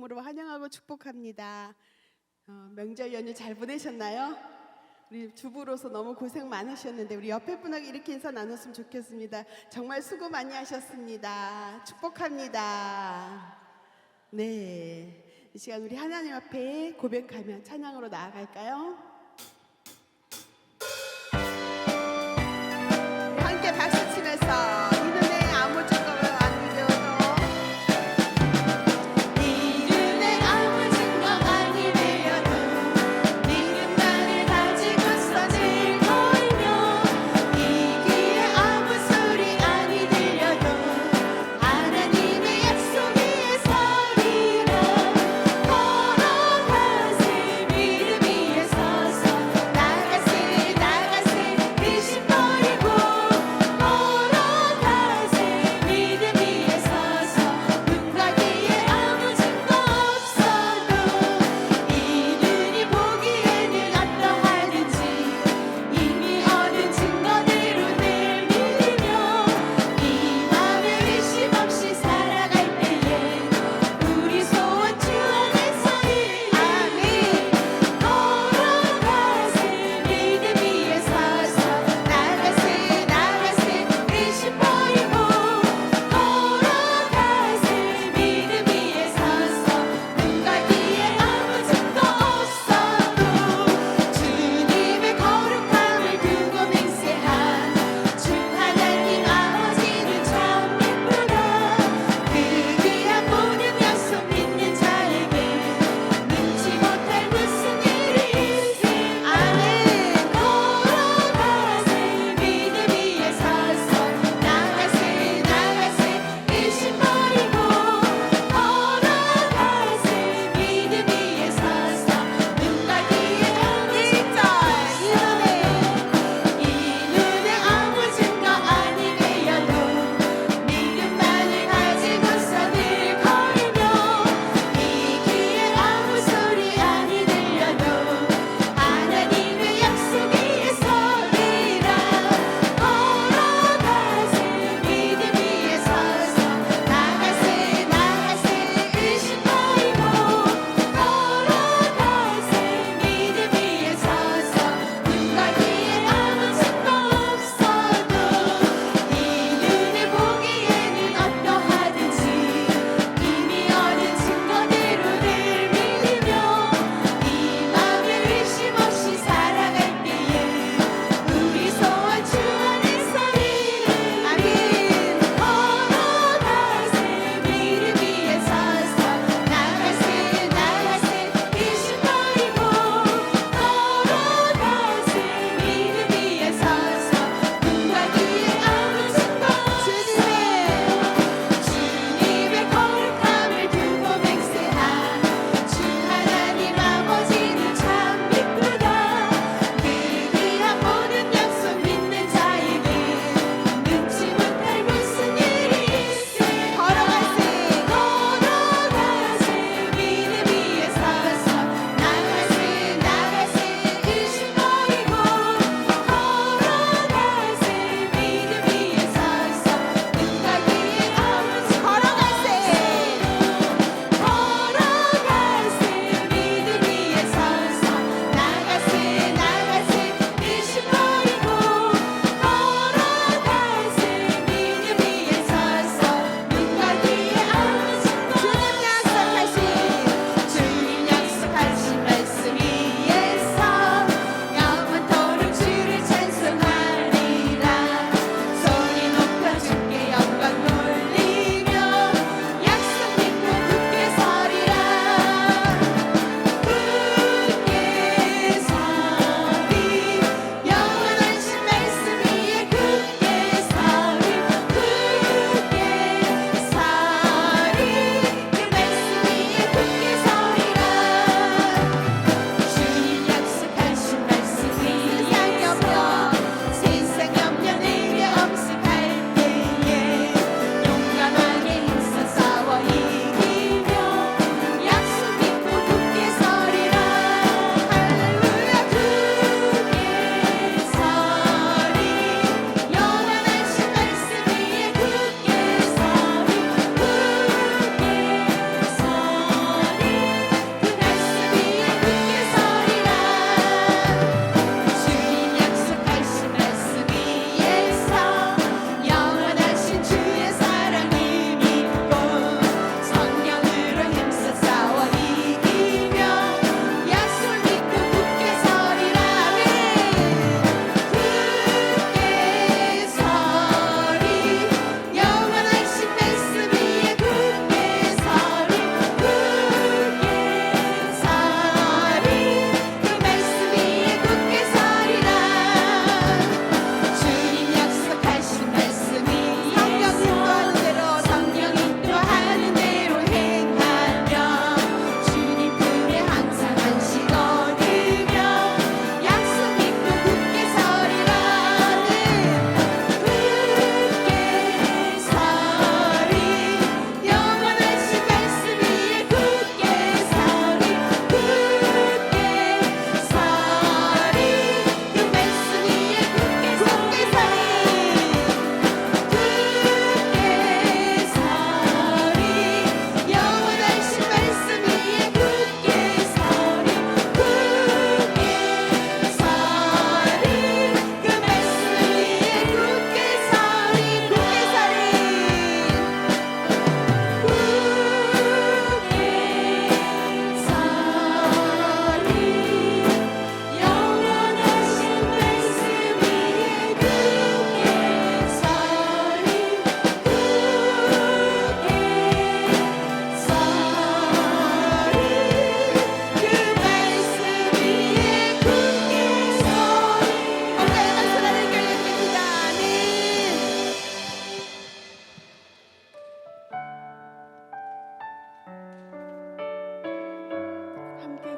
이름으로 환영하고 축복합니다. 명절 연휴 잘 보내셨나요? 우리 주부로서 너무 고생 많으셨는데 우리 옆에 분하고 이렇게 인사 나눴으면 좋겠습니다. 정말 수고 많이 하셨습니다. 축복합니다. 네, 이 시간 우리 하나님 앞에 고백하며 찬양으로 나아갈까요? 우리 함께 박수 치면서 이 눈에 아무 증거가 안 되어도 이 눈에 아무 증거 아니 되어도 믿음만을 가지고서 즐거이며 이 귀에 아무 소리 아니 들려도 하나님의 약속 위에 서리라 걸어가세 믿음 위에 서리라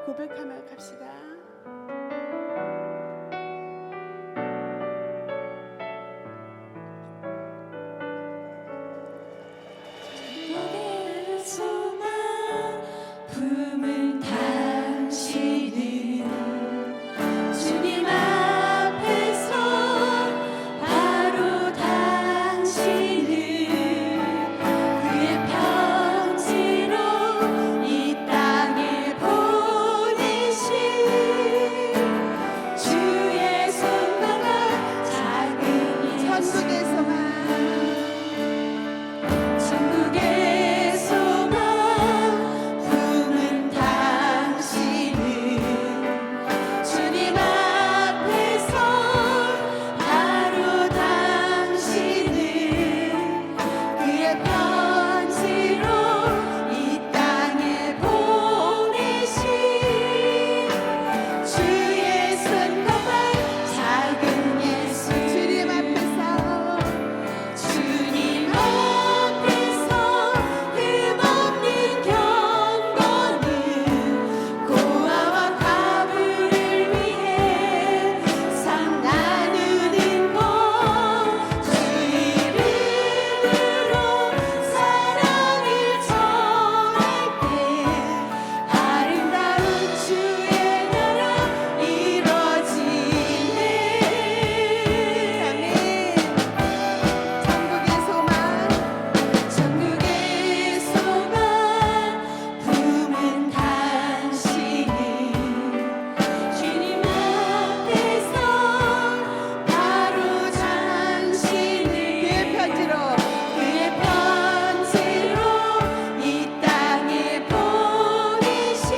고백하며 갑시다. 내게 소망 품은 당신은 주님 앞에서 바로 당신은 그의 편지로 이 땅에 보내신 주의 손과 작은 예수 천국의 소망 천국의 소망 품은 당신은 주님 앞에서 바로 당신은 그의 편지로 이 땅에 보내신 주의 손과 발 작은 예수 주님 앞에서 주님 앞에서 흠없는 경건은 고아와 과부를 위해 상 나누는 것 주 이름으로 사랑을 전할 때 아름다운 주의 나라 이뤄지네 아멘. 천국의 소망 천국의 소망 품은 당신은 주님 앞에서 바로 당신은 그의 편지로 그의 편지로 이 땅에 보내신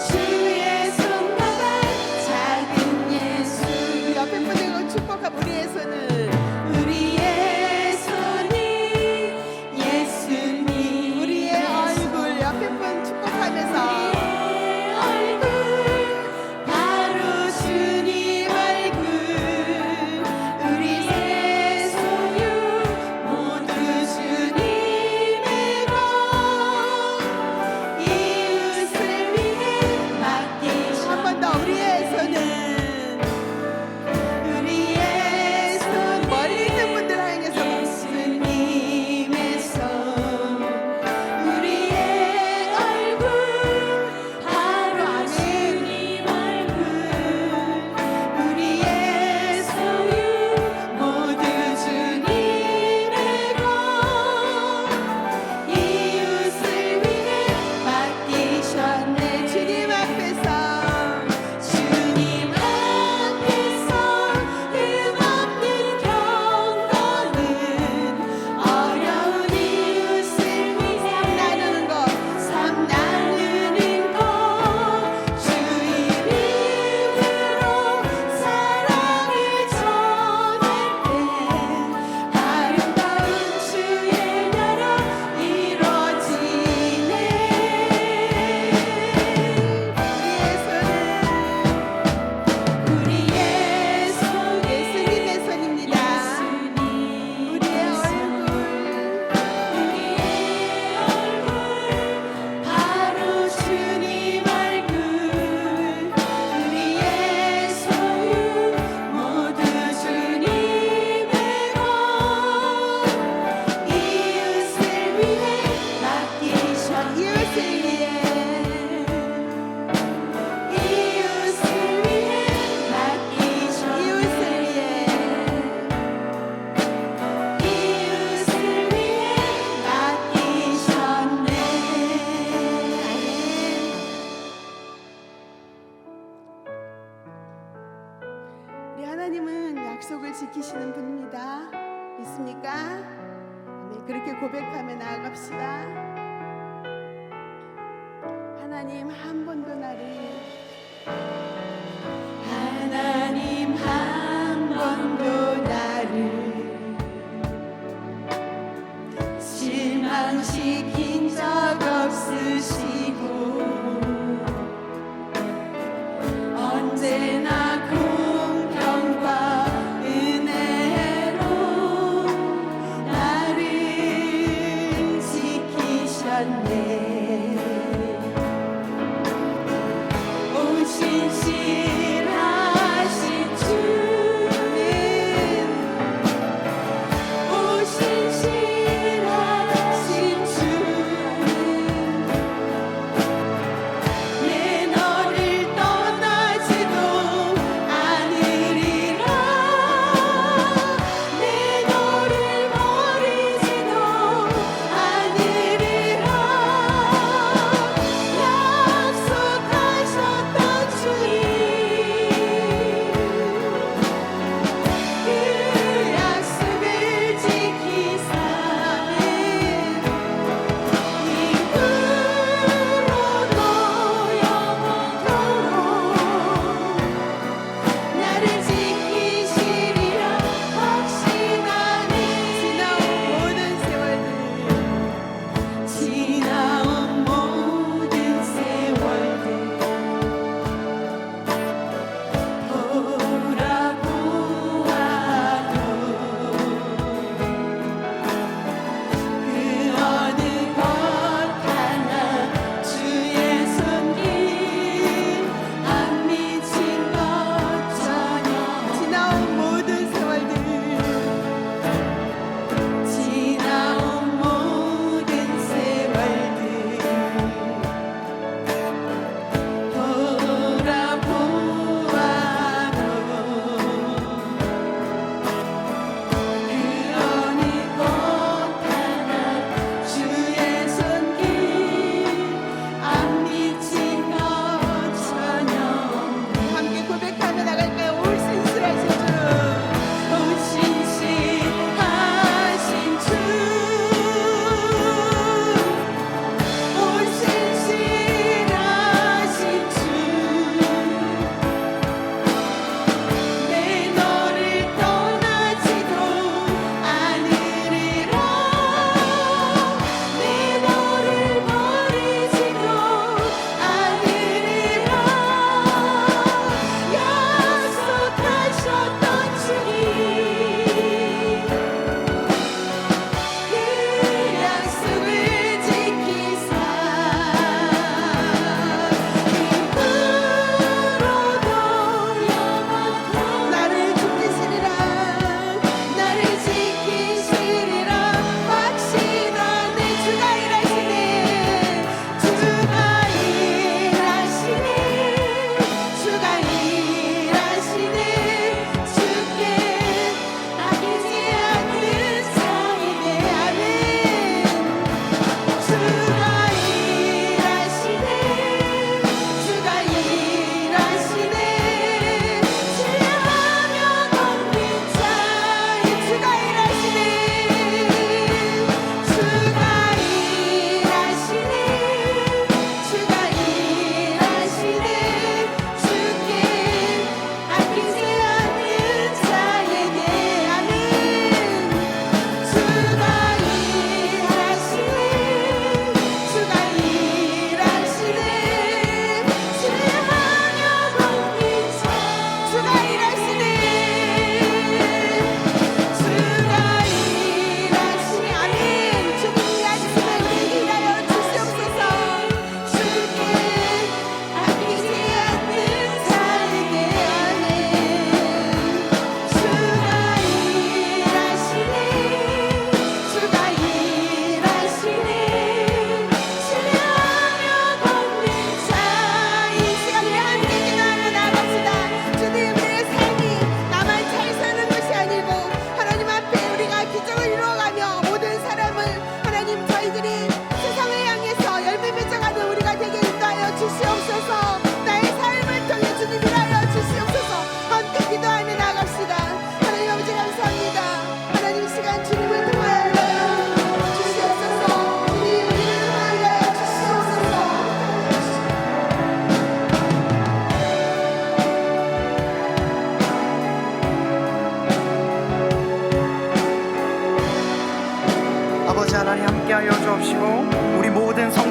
주의 손과 발 작은 예수 옆에 분들과 축복하고 우리의 손은 우리의 손이 예수님 우리의 얼굴 옆에 분 축복하면서 우리의 얼굴 바로 주님 얼굴 우리의 소유 모두 주님의 것 이웃을 위해 맡기셨 한 번 더 우리의 손은 우리의 손 멀리 있는 분들 향해서 예수님의 손 우리의 얼굴 바로 주님 얼굴 우리의 소유 모두 주님의 것 이웃을 위해 맡기셨네 주님 앞에서 주님 앞에서 흠없는 경건은 어려운 이웃을 위해 나누는 것 삶 나누는 것 주 이름으로 사랑을 전할 때 아름다운 주의 나라 이뤄지네 우리의 손은 우리의 손에 예수님의 손입니다. 우리의 얼굴 우리의 얼굴 바로 주님 얼굴 우리의 소유 모두 주님의 것 이웃을 위해 맡기셨네 이웃을 위해 이웃을 위해 맡기셨네 이웃을 위해 이웃을 위해 맡기셨네 우리 하나님은 약속을 지키시는 분입니다. 믿습니까? 네, 그렇게 고백하며 나아갑시다. 하나님 한 번도 나를 하나님 한 번도 나를 실망시킨 적 없으시고 언제나 공평과 은혜로 나를 지키셨네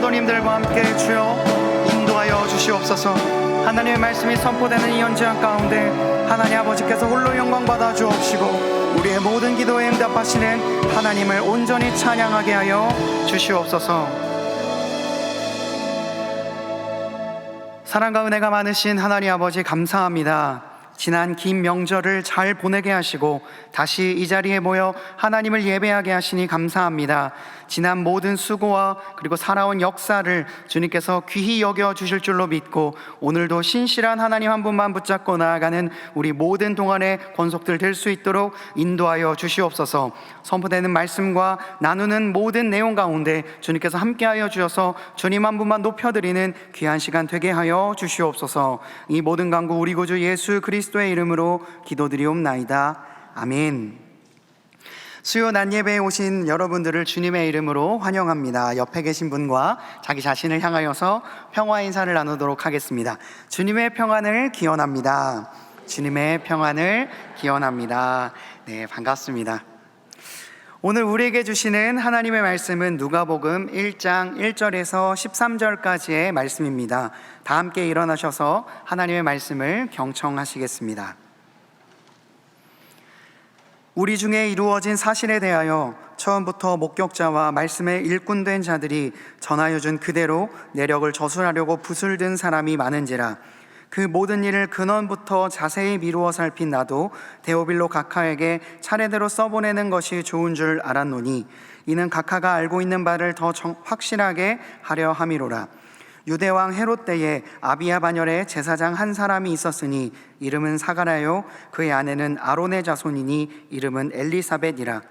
성도님들과 함께 주여 인도하여 주시옵소서. 하나님의 말씀이 선포되는 이 현장 가운데 하나님 아버지께서 홀로 영광 받아 주옵시고 우리의 모든 기도에 응답하시는 하나님을 온전히 찬양하게 하여 주시옵소서. 사랑과 은혜가 많으신 하나님 아버지 감사합니다. 지난 긴 명절을 잘 보내게 하시고 다시 이 자리에 모여 하나님을 예배하게 하시니 감사합니다. 지난 모든 수고와 그리고 살아온 역사를 주님께서 귀히 여겨 주실 줄로 믿고 오늘도 신실한 하나님 한 분만 붙잡고 나아가는 우리 모든 동안의 권속들 될 수 있도록 인도하여 주시옵소서. 선포되는 말씀과 나누는 모든 내용 가운데 주님께서 함께하여 주셔서 주님 한 분만 높여드리는 귀한 시간 되게 하여 주시옵소서. 이 모든 간구 우리 구주 예수 그리스도의 이름으로 기도드리옵나이다. 아멘. 수요 낮 예배에 오신 여러분들을 주님의 이름으로 환영합니다. 옆에 계신 분과 자기 자신을 향하여서 평화 인사를 나누도록 하겠습니다. 주님의 평안을 기원합니다. 주님의 평안을 기원합니다. 네, 반갑습니다. 오늘 우리에게 주시는 하나님의 말씀은 누가복음 1장 1절에서 13절까지의 말씀입니다. 다 함께 일어나셔서 하나님의 말씀을 경청하시겠습니다. 우리 중에 이루어진 사실에 대하여 처음부터 목격자와 말씀의 일꾼된 자들이 전하여 준 그대로 내력을 저술하려고 붓을 든 사람이 많은지라. 그 모든 일을 근원부터 자세히 미루어 살핀 나도 데오빌로 각하에게 차례대로 써보내는 것이 좋은 줄 알았노니 이는 각하가 알고 있는 바를 더 확실하게 하려 함이로라. 유대왕 헤롯 때에 아비야 반열에 제사장 한 사람이 있었으니 이름은 사가랴요 그의 아내는 아론의 자손이니 이름은 엘리사벳이라.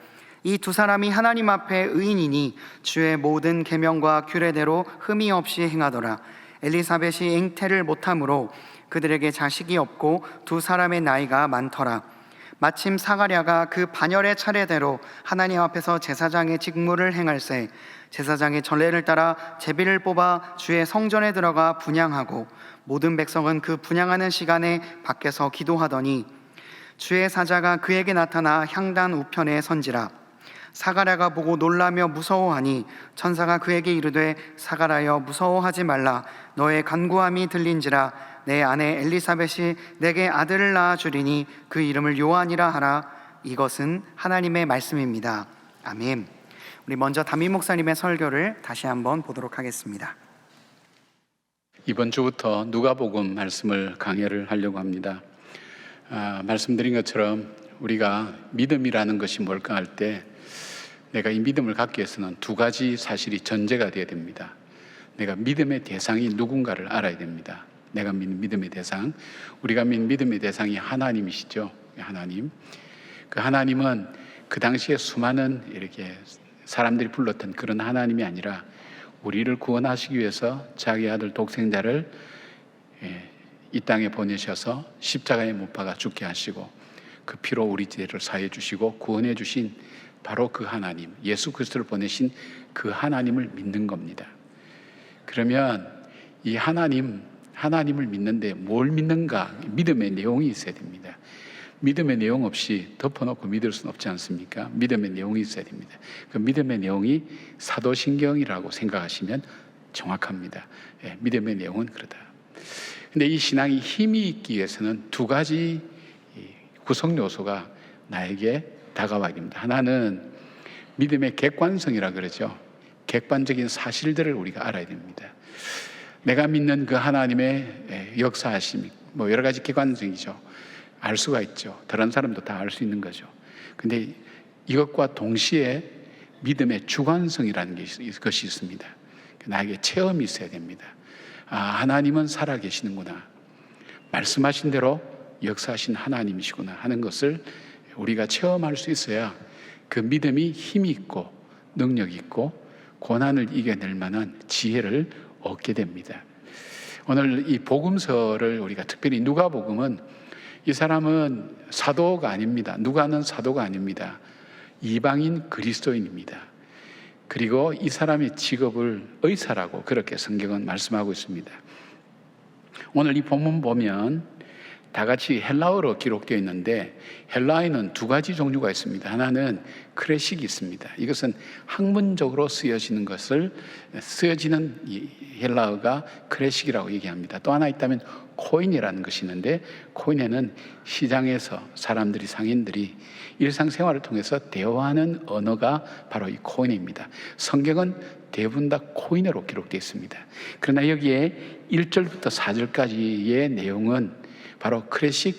이 두 사람이 하나님 앞에 의인이니 주의 모든 계명과 규례대로 흠이 없이 행하더라. 엘리사벳이 잉태를 못하므로 그들에게 자식이 없고 두 사람의 나이가 많더라. 마침 사가랴가 그 반열의 차례대로 하나님 앞에서 제사장의 직무를 행할새 제사장의 전례를 따라 제비를 뽑아 주의 성전에 들어가 분향하고 모든 백성은 그 분향하는 시간에 밖에서 기도하더니 주의 사자가 그에게 나타나 향단 우편에 선지라. 사가랴가 보고 놀라며 무서워하니 천사가 그에게 이르되 사가랴여 무서워하지 말라. 너의 간구함이 들린지라. 내 아내 엘리사벳이 내게 아들을 낳아주리니 그 이름을 요한이라 하라. 이것은 하나님의 말씀입니다. 아멘. 우리 먼저 담임 목사님의 설교를 다시 한번 보도록 하겠습니다. 이번 주부터 누가복음 말씀을 강해를 하려고 합니다. 말씀드린 것처럼 우리가 믿음이라는 것이 뭘까 할 때 내가 이 믿음을 갖기 위해서는 두 가지 사실이 전제가 되어야 됩니다. 내가 믿음의 대상이 누군가를 알아야 됩니다. 내가 믿는 믿음의 대상, 우리가 믿는 믿음의 대상이 하나님이시죠. 하나님. 그 하나님은 그 당시에 수많은 이렇게 사람들이 불렀던 그런 하나님이 아니라 우리를 구원하시기 위해서 자기 아들 독생자를 이 땅에 보내셔서 십자가에 못 박아 죽게 하시고 그 피로 우리 죄를 사해 주시고 구원해 주신 바로 그 하나님, 예수 그리스도를 보내신 그 하나님을 믿는 겁니다. 그러면 이 하나님을 믿는데 뭘 믿는가? 믿음의 내용이 있어야 됩니다. 믿음의 내용 없이 덮어놓고 믿을 수는 없지 않습니까? 믿음의 내용이 있어야 됩니다. 그 믿음의 내용이 사도신경이라고 생각하시면 정확합니다. 믿음의 내용은 그러다. 근데 이 신앙이 힘이 있기 위해서는 두 가지 구성 요소가 나에게 다가와야 됩니다. 하나는 믿음의 객관성이라 그러죠. 객관적인 사실들을 우리가 알아야 됩니다. 내가 믿는 그 하나님의 역사하심, 여러 가지 객관성이죠. 알 수가 있죠. 다른 사람도 다 알 수 있는 거죠. 근데 이것과 동시에 믿음의 주관성이라는 것이 있습니다. 나에게 체험이 있어야 됩니다. 하나님은 살아계시는구나. 말씀하신 대로 역사하신 하나님이시구나 하는 것을 우리가 체험할 수 있어야 그 믿음이 힘이 있고 능력이 있고 고난을 이겨낼 만한 지혜를 얻게 됩니다. 오늘 이 복음서를 우리가 특별히 누가복음은 이 사람은 사도가 아닙니다. 누가는 사도가 아닙니다. 이방인 그리스도인입니다. 그리고 이 사람의 직업을 의사라고 그렇게 성경은 말씀하고 있습니다. 오늘 이 본문 보면 다 같이 헬라어로 기록되어 있는데 헬라어에는 두 가지 종류가 있습니다. 하나는 크레식이 있습니다. 이것은 학문적으로 쓰여지는 이 헬라어가 크레식이라고 얘기합니다. 또 하나 있다면 코인이라는 것이 있는데 코인에는 시장에서 사람들이 상인들이 일상생활을 통해서 대화하는 언어가 바로 이 코인입니다. 성경은 대부분 다 코인으로 기록되어 있습니다. 그러나 여기에 1절부터 4절까지의 내용은 바로 크레식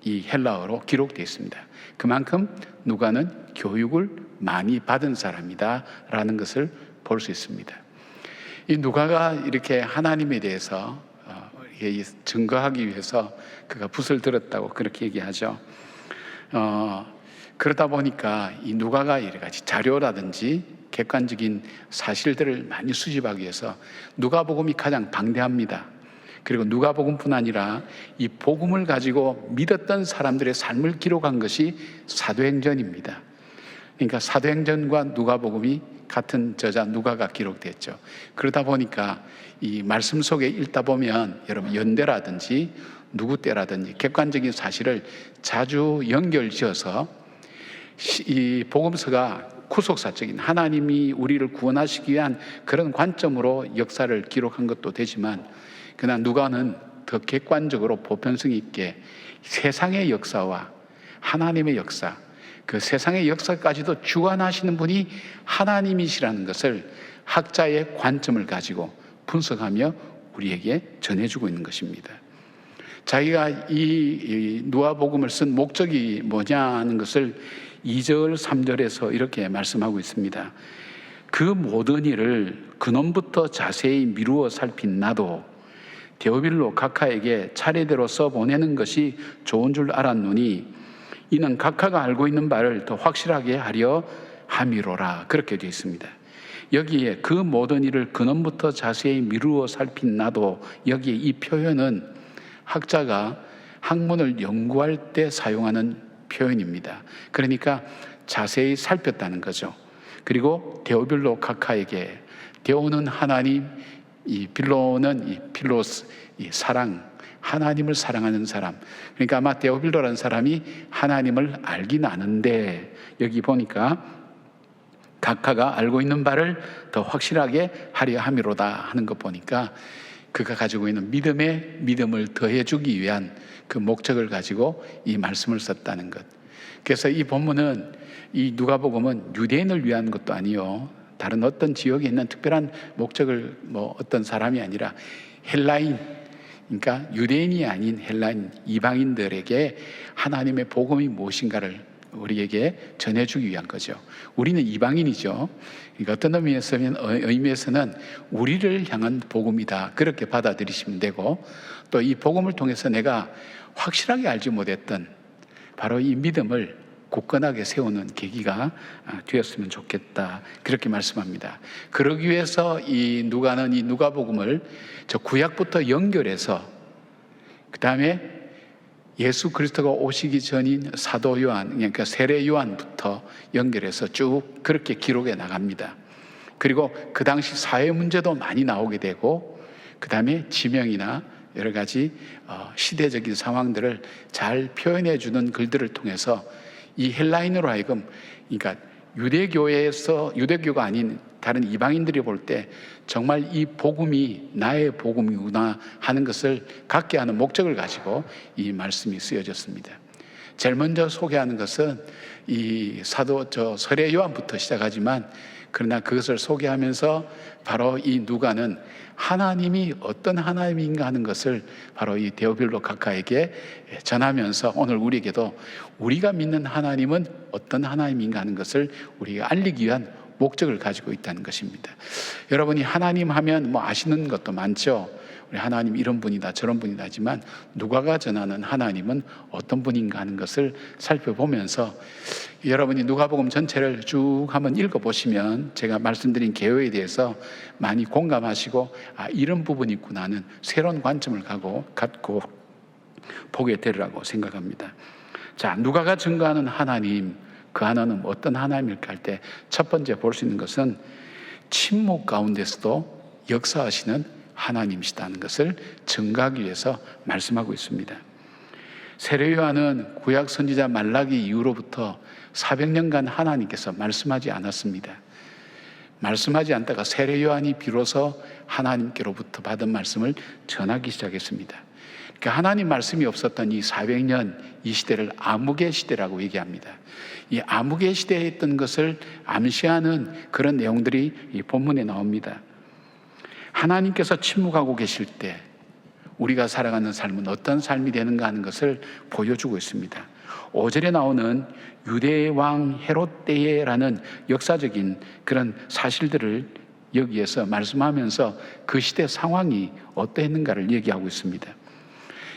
이 헬라어로 기록되어 있습니다. 그만큼 누가는 교육을 많이 받은 사람이다 라는 것을 볼 수 있습니다. 이 누가가 이렇게 하나님에 대해서 증거하기 위해서 그가 붓을 들었다고 그렇게 얘기하죠. 그러다 보니까 이 누가가 여러 가지 자료라든지 객관적인 사실들을 많이 수집하기 위해서 누가복음이 가장 방대합니다. 그리고 누가복음뿐 아니라 이 복음을 가지고 믿었던 사람들의 삶을 기록한 것이 사도행전입니다. 그러니까 사도행전과 누가복음이 같은 저자 누가가 기록됐죠. 그러다 보니까 이 말씀 속에 읽다 보면 여러분 연대라든지 누구 때라든지 객관적인 사실을 자주 연결지어서 이 복음서가 구속사적인 하나님이 우리를 구원하시기 위한 그런 관점으로 역사를 기록한 것도 되지만 그러나 누가는 더 객관적으로 보편성 있게 세상의 역사와 하나님의 역사, 그 세상의 역사까지도 주관하시는 분이 하나님이시라는 것을 학자의 관점을 가지고 분석하며 우리에게 전해주고 있는 것입니다. 자기가 이 누가복음을 쓴 목적이 뭐냐는 것을 2절, 3절에서 이렇게 말씀하고 있습니다. 그 모든 일을 근원부터 자세히 미루어 살핀 나도 데오빌로 각하에게 차례대로 써보내는 것이 좋은 줄 알았노니 이는 각하가 알고 있는 바를 더 확실하게 하려 함이로라. 그렇게 되어 있습니다. 여기에 그 모든 일을 근원부터 자세히 미루어 살핀 나도, 여기에 이 표현은 학자가 학문을 연구할 때 사용하는 표현입니다. 그러니까 자세히 살폈다는 거죠. 그리고 데오빌로 각하에게, 데오는 하나님, 이 빌로는 이 필로스, 이 사랑, 하나님을 사랑하는 사람. 그러니까 아마 데오빌로라는 사람이 하나님을 알긴 아는데 여기 보니까 각하가 알고 있는 바를 더 확실하게 하려 함이로다 하는 거 보니까 그가 가지고 있는 믿음을 더해주기 위한 그 목적을 가지고 이 말씀을 썼다는 것. 그래서 이 본문은 이 누가복음은 유대인을 위한 것도 아니요, 다른 어떤 지역에 있는 특별한 목적을 어떤 사람이 아니라 헬라인, 그러니까 유대인이 아닌 헬라인 이방인들에게 하나님의 복음이 무엇인가를 우리에게 전해주기 위한 거죠. 우리는 이방인이죠. 그러니까 어떤 의미에서는 우리를 향한 복음이다, 그렇게 받아들이시면 되고, 또 이 복음을 통해서 내가 확실하게 알지 못했던 바로 이 믿음을 굳건하게 세우는 계기가 되었으면 좋겠다, 그렇게 말씀합니다. 그러기 위해서 이 누가는 이 누가복음을 저 구약부터 연결해서 그 다음에 예수 그리스도가 오시기 전인 사도 요한, 그러니까 세례 요한부터 연결해서 쭉 그렇게 기록해 나갑니다. 그리고 그 당시 사회 문제도 많이 나오게 되고, 그 다음에 지명이나 여러 가지 시대적인 상황들을 잘 표현해 주는 글들을 통해서 이 헬라인으로 하여금, 그러니까 유대교가 아닌 다른 이방인들이 볼 때 정말 이 복음이 나의 복음이구나 하는 것을 갖게 하는 목적을 가지고 이 말씀이 쓰여졌습니다. 제일 먼저 소개하는 것은 이 세례 요한부터 시작하지만, 그러나 그것을 소개하면서 바로 이 누가는 하나님이 어떤 하나님인가 하는 것을 바로 이 데오빌로 각하에게 전하면서 오늘 우리에게도 우리가 믿는 하나님은 어떤 하나님인가 하는 것을 우리가 알리기 위한 목적을 가지고 있다는 것입니다. 여러분이 하나님 하면 아시는 것도 많죠. 우리 하나님 이런 분이다 저런 분이다 하지만 누가가 전하는 하나님은 어떤 분인가 하는 것을 살펴보면서 여러분이 누가복음 전체를 쭉 한번 읽어보시면 제가 말씀드린 개요에 대해서 많이 공감하시고 이런 부분이 있구나 하는 새로운 관점을 갖고 보게 되리라고 생각합니다. 자, 누가가 증거하는 하나님, 그 하나는 어떤 하나님일까 할 때 첫 번째 볼 수 있는 것은 침묵 가운데서도 역사하시는 하나님이시다는 것을 증거하기 위해서 말씀하고 있습니다. 세례요한은 구약 선지자 말라기 이후로부터 400년간 하나님께서 말씀하지 않았습니다. 말씀하지 않다가 세례요한이 비로소 하나님께로부터 받은 말씀을 전하기 시작했습니다. 그러니까 하나님 말씀이 없었던 이 400년, 이 시대를 암흑의 시대라고 얘기합니다. 이 암흑의 시대에 있던 것을 암시하는 그런 내용들이 이 본문에 나옵니다. 하나님께서 침묵하고 계실 때 우리가 살아가는 삶은 어떤 삶이 되는가 하는 것을 보여주고 있습니다. 5절에 나오는 유대 왕 헤롯 때라는 역사적인 그런 사실들을 여기에서 말씀하면서 그 시대 상황이 어떠했는가를 얘기하고 있습니다.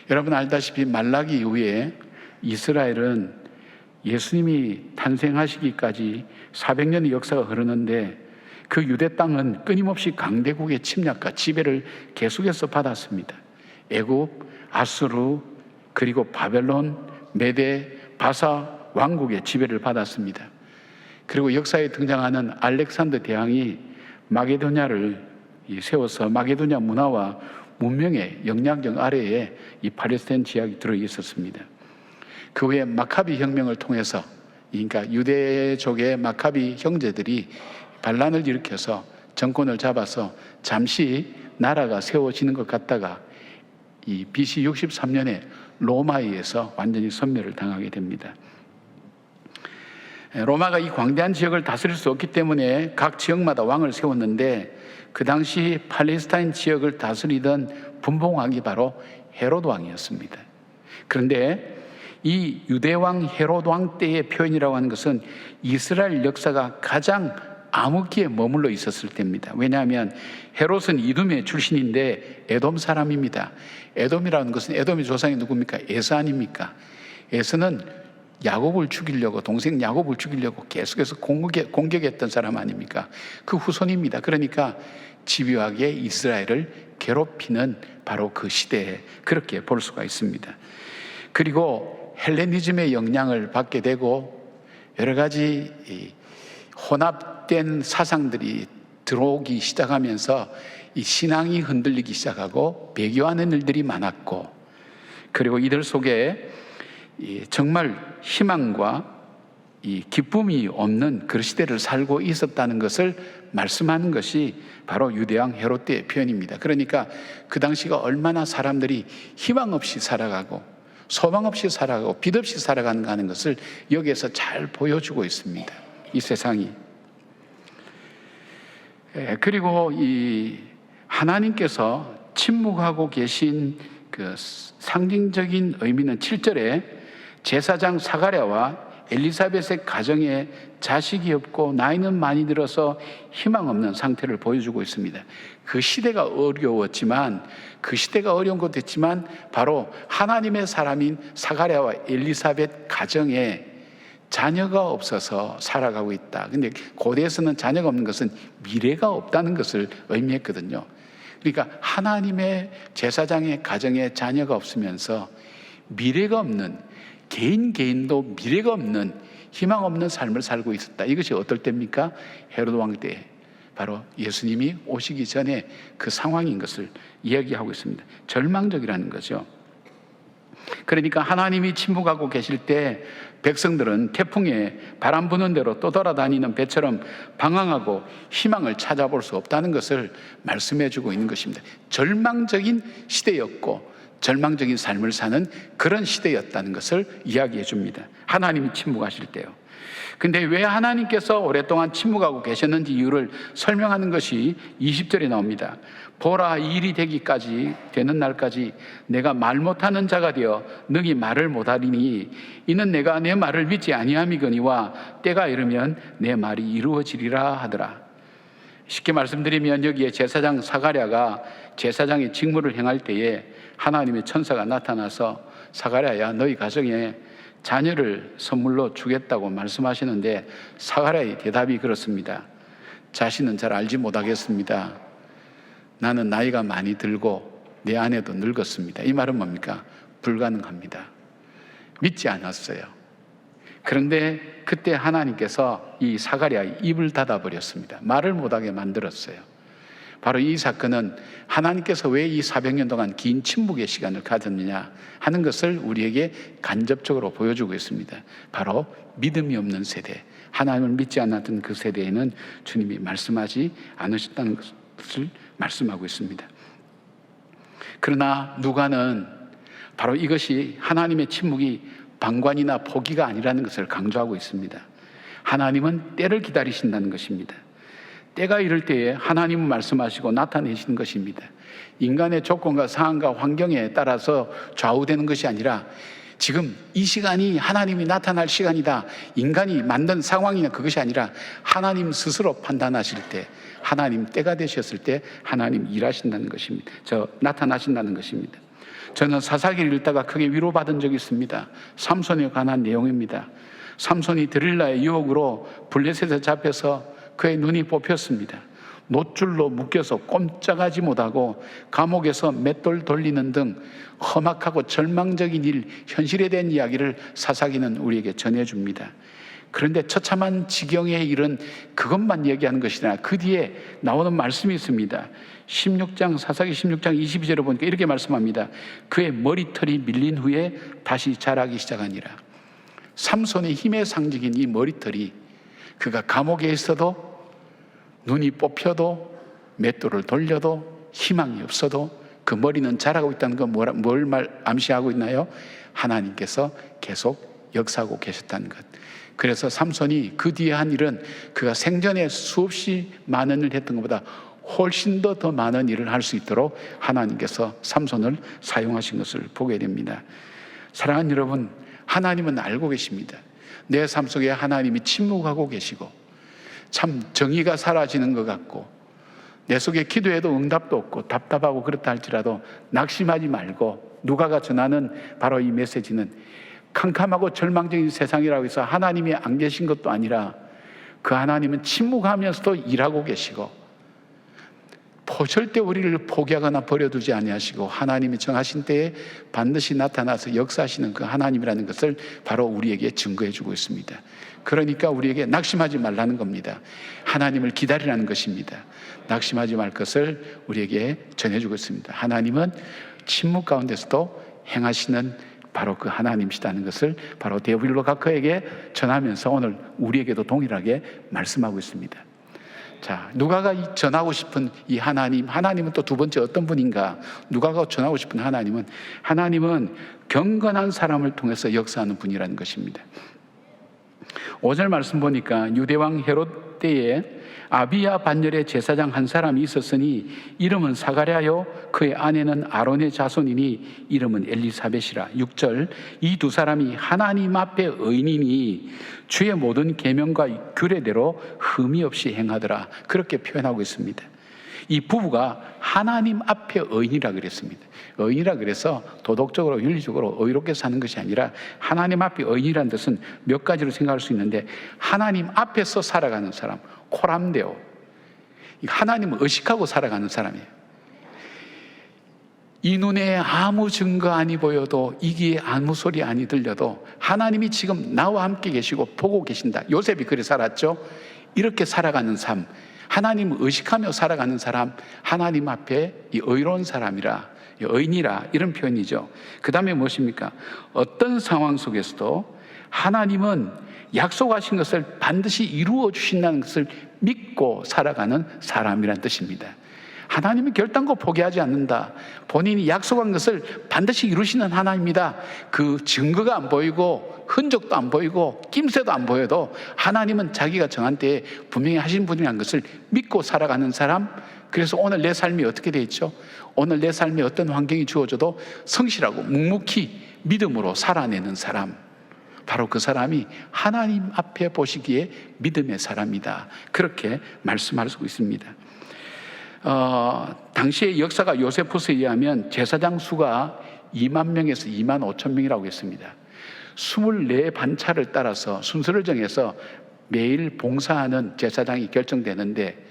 여러분 알다시피 말라기 이후에 이스라엘은 예수님이 탄생하시기까지 400년의 역사가 흐르는데 그 유대 땅은 끊임없이 강대국의 침략과 지배를 계속해서 받았습니다. 애굽, 아수르, 그리고 바벨론, 메데, 바사 왕국의 지배를 받았습니다. 그리고 역사에 등장하는 알렉산더 대왕이 마게도냐를 세워서 마게도냐 문화와 문명의 영향력 아래에 이 팔레스타인 지역이 들어 있었습니다. 그 후에 마카비 혁명을 통해서, 그러니까 유대족의 마카비 형제들이 반란을 일으켜서 정권을 잡아서 잠시 나라가 세워지는 것 같다가 이 BC 63년에 로마에 의해서 완전히 섬멸을 당하게 됩니다. 로마가 이 광대한 지역을 다스릴 수 없기 때문에 각 지역마다 왕을 세웠는데 그 당시 팔레스타인 지역을 다스리던 분봉왕이 바로 헤롯 왕이었습니다. 그런데 이 유대왕 헤롯 왕 때의 표현이라고 하는 것은 이스라엘 역사가 가장 암흑기에 머물러 있었을 때입니다. 왜냐하면 헤롯은 이둠의 출신인데 에돔 사람입니다. 에돔이라는 것은 에돔의 조상이 누굽니까? 에서 아닙니까? 에서는 야곱을 죽이려고, 동생 야곱을 죽이려고 계속해서 공격했던 사람 아닙니까? 그 후손입니다. 그러니까 집요하게 이스라엘을 괴롭히는 바로 그 시대에 그렇게 볼 수가 있습니다. 그리고 헬레니즘의 영향을 받게 되고 여러 가지 혼합된 사상들이 들어오기 시작하면서 이 신앙이 흔들리기 시작하고 배교하는 일들이 많았고, 그리고 이들 속에 정말 희망과 이 기쁨이 없는 그 시대를 살고 있었다는 것을 말씀하는 것이 바로 유대왕 헤롯 때의 표현입니다. 그러니까 그 당시가 얼마나 사람들이 희망 없이 살아가고 소망 없이 살아가고 빛 없이 살아가는가 하는 것을 여기에서 잘 보여주고 있습니다. 이 세상이. 그리고 이 하나님께서 침묵하고 계신 그 상징적인 의미는 7절에 제사장 사가랴와 엘리사벳의 가정에 자식이 없고 나이는 많이 들어서 희망 없는 상태를 보여주고 있습니다. 그 시대가 어려웠지만, 그 시대가 어려운 것도 있지만 바로 하나님의 사람인 사가랴와 엘리사벳 가정에 자녀가 없어서 살아가고 있다. 근데 고대에서는 자녀가 없는 것은 미래가 없다는 것을 의미했거든요. 그러니까 하나님의 제사장의 가정에 자녀가 없으면서 미래가 없는, 개인도 미래가 없는 희망 없는 삶을 살고 있었다. 이것이 어떨 때입니까? 헤롯 왕 때, 바로 예수님이 오시기 전에 그 상황인 것을 이야기하고 있습니다. 절망적이라는 거죠. 그러니까 하나님이 침묵하고 계실 때 백성들은 태풍에 바람 부는 대로 떠돌아다니는 배처럼 방황하고 희망을 찾아볼 수 없다는 것을 말씀해 주고 있는 것입니다. 절망적인 시대였고 절망적인 삶을 사는 그런 시대였다는 것을 이야기해 줍니다. 하나님이 침묵하실 때요. 근데 왜 하나님께서 오랫동안 침묵하고 계셨는지 이유를 설명하는 것이 20절에 나옵니다. 보라, 이 일이 되는 날까지 내가 말 못하는 자가 되어 능히 말을 못하리니 이는 내가 내 말을 믿지 아니함이거니와 때가 이르면 내 말이 이루어지리라 하더라. 쉽게 말씀드리면 여기에 제사장 사가랴가 제사장의 직무를 행할 때에 하나님의 천사가 나타나서 사가랴야, 너희 가정에 자녀를 선물로 주겠다고 말씀하시는데 사가랴의 대답이 그렇습니다. 자신은 잘 알지 못하겠습니다. 나는 나이가 많이 들고 내 아내도 늙었습니다. 이 말은 뭡니까? 불가능합니다. 믿지 않았어요. 그런데 그때 하나님께서 이 사가랴의 입을 닫아버렸습니다. 말을 못하게 만들었어요. 바로 이 사건은 하나님께서 왜 이 400년 동안 긴 침묵의 시간을 가졌느냐 하는 것을 우리에게 간접적으로 보여주고 있습니다. 바로 믿음이 없는 세대, 하나님을 믿지 않았던 그 세대에는 주님이 말씀하지 않으셨다는 것을 말씀하고 있습니다. 그러나 누가는 바로 이것이 하나님의 침묵이 방관이나 포기가 아니라는 것을 강조하고 있습니다. 하나님은 때를 기다리신다는 것입니다. 때가 이를 때에 하나님은 말씀하시고 나타내시는 것입니다. 인간의 조건과 상황과 환경에 따라서 좌우되는 것이 아니라 지금 이 시간이 하나님이 나타날 시간이다, 인간이 만든 상황이나 그것이 아니라 하나님 스스로 판단하실 때, 하나님 때가 되셨을 때 하나님 일하신다는 것입니다. 나타나신다는 것입니다. 저는 사사기를 읽다가 크게 위로받은 적이 있습니다. 삼손에 관한 내용입니다. 삼손이 드릴라의 유혹으로 블레셋에 잡혀서 그의 눈이 뽑혔습니다. 놋줄로 묶여서 꼼짝하지 못하고 감옥에서 맷돌 돌리는 등 험악하고 절망적인 일, 현실에 대한 이야기를 사사기는 우리에게 전해줍니다. 그런데 처참한 지경의 일은 그것만 얘기하는 것이 아니라 그 뒤에 나오는 말씀이 있습니다. 사사기 16장 22절을 보니까 이렇게 말씀합니다. 그의 머리털이 밀린 후에 다시 자라기 시작하니라. 삼손의 힘의 상징인 이 머리털이 그가 감옥에 있어도 눈이 뽑혀도 맷돌을 돌려도 희망이 없어도 그 머리는 자라고 있다는 건 뭘 암시하고 있나요? 하나님께서 계속 역사하고 계셨다는 것. 그래서 삼손이 그 뒤에 한 일은 그가 생전에 수없이 많은 일을 했던 것보다 훨씬 더 많은 일을 할 수 있도록 하나님께서 삼손을 사용하신 것을 보게 됩니다. 사랑하는 여러분, 하나님은 알고 계십니다. 내 삶 속에 하나님이 침묵하고 계시고 참 정의가 사라지는 것 같고 내 속에 기도해도 응답도 없고 답답하고 그렇다 할지라도 낙심하지 말고, 누가가 전하는 바로 이 메시지는 캄캄하고 절망적인 세상이라고 해서 하나님이 안 계신 것도 아니라 그 하나님은 침묵하면서도 일하고 계시고 절대 우리를 포기하거나 버려두지 아니하시고 하나님이 정하신 때에 반드시 나타나서 역사하시는 그 하나님이라는 것을 바로 우리에게 증거해 주고 있습니다. 그러니까 우리에게 낙심하지 말라는 겁니다. 하나님을 기다리라는 것입니다. 낙심하지 말 것을 우리에게 전해주고 있습니다. 하나님은 침묵 가운데서도 행하시는 바로 그 하나님이시다는 것을 바로 데오빌로가커에게 전하면서 오늘 우리에게도 동일하게 말씀하고 있습니다. 자, 누가가 전하고 싶은 이 하나님은 또 두 번째 어떤 분인가? 누가가 전하고 싶은 하나님은 경건한 사람을 통해서 역사하는 분이라는 것입니다. 5절 말씀 보니까 유대왕 헤롯 때에 아비야 반열의 제사장 한 사람이 있었으니 이름은 사가랴요 그의 아내는 아론의 자손이니 이름은 엘리사벳이라. 6절 이 두 사람이 하나님 앞에 의인이니 주의 모든 계명과 규례대로 흠이 없이 행하더라. 그렇게 표현하고 있습니다. 이 부부가 하나님 앞에 의인이라 그랬습니다. 의인이라 그래서 도덕적으로 윤리적으로 의롭게 사는 것이 아니라 하나님 앞에 의인이라는 뜻은 몇 가지로 생각할 수 있는데, 하나님 앞에서 살아가는 사람, 코람데오, 하나님을 의식하고 살아가는 사람이에요. 이 눈에 아무 증거 아니 보여도 이게 아무 소리 아니 들려도 하나님이 지금 나와 함께 계시고 보고 계신다. 요셉이 그래 살았죠. 이렇게 살아가는 삶, 하나님을 의식하며 살아가는 사람, 하나님 앞에 이 의로운 사람이라, 의인이라, 이런 표현이죠. 그 다음에 무엇입니까? 어떤 상황 속에서도 하나님은 약속하신 것을 반드시 이루어 주신다는 것을 믿고 살아가는 사람이란 뜻입니다. 하나님은 결단코 포기하지 않는다. 본인이 약속한 것을 반드시 이루시는 하나님이다. 그 증거가 안 보이고 흔적도 안 보이고 낌새도 안 보여도 하나님은 자기가 정한 때에 분명히 하신 분이라는 것을 믿고 살아가는 사람. 그래서 오늘 내 삶이 어떻게 돼 있죠? 오늘 내 삶에 어떤 환경이 주어져도 성실하고 묵묵히 믿음으로 살아내는 사람, 바로 그 사람이 하나님 앞에 보시기에 믿음의 사람이다. 그렇게 말씀하고 있습니다. 당시의 역사가 요세푸스에 의하면 제사장 수가 2만 명에서 2만 5천 명이라고 했습니다. 24반차를 따라서 순서를 정해서 매일 봉사하는 제사장이 결정되는데,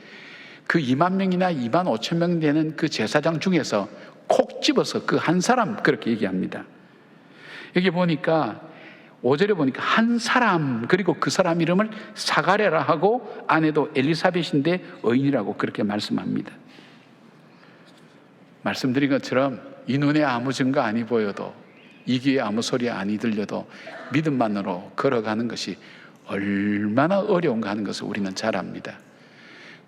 그 2만 명이나 2만 5천 명 되는 그 제사장 중에서 콕 집어서 그 한 사람, 그렇게 얘기합니다. 여기 보니까 5절에 보니까 한 사람, 그리고 그 사람 이름을 사가랴라 하고 아내도 엘리사벳인데 의인이라고 그렇게 말씀합니다. 말씀드린 것처럼 이 눈에 아무 증거 아니 보여도, 이 귀에 아무 소리 아니 들려도 믿음만으로 걸어가는 것이 얼마나 어려운가 하는 것을 우리는 잘 압니다.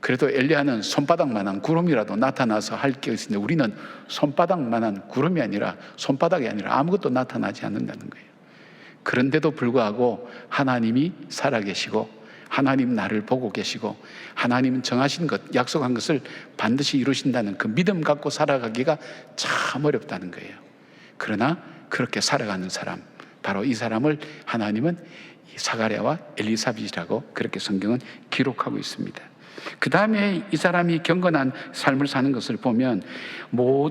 그래도 엘리야는 손바닥만한 구름이라도 나타나서 할 게 있는데, 우리는 손바닥만한 구름이 아니라, 손바닥이 아니라 아무것도 나타나지 않는다는 거예요. 그런데도 불구하고 하나님이 살아계시고, 하나님 나를 보고 계시고, 하나님은 정하신 것, 약속한 것을 반드시 이루신다는 그 믿음 갖고 살아가기가 참 어렵다는 거예요. 그러나 그렇게 살아가는 사람, 바로 이 사람을 하나님은 사가랴와 엘리사벳이라고 그렇게 성경은 기록하고 있습니다. 그 다음에 이 사람이 경건한 삶을 사는 것을 보면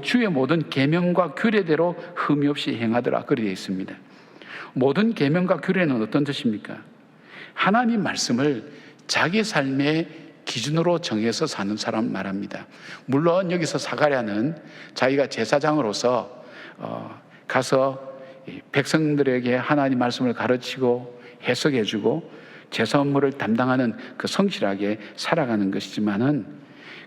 주의 모든 계명과 규례대로 흠이 없이 행하더라, 그렇게 되어 있습니다. 모든 계명과 규례는 어떤 뜻입니까? 하나님 말씀을 자기 삶의 기준으로 정해서 사는 사람 말합니다. 물론 여기서 사가랴는 자기가 제사장으로서 가서 백성들에게 하나님 말씀을 가르치고 해석해주고 제사 업무를 담당하는 그 성실하게 살아가는 것이지만은,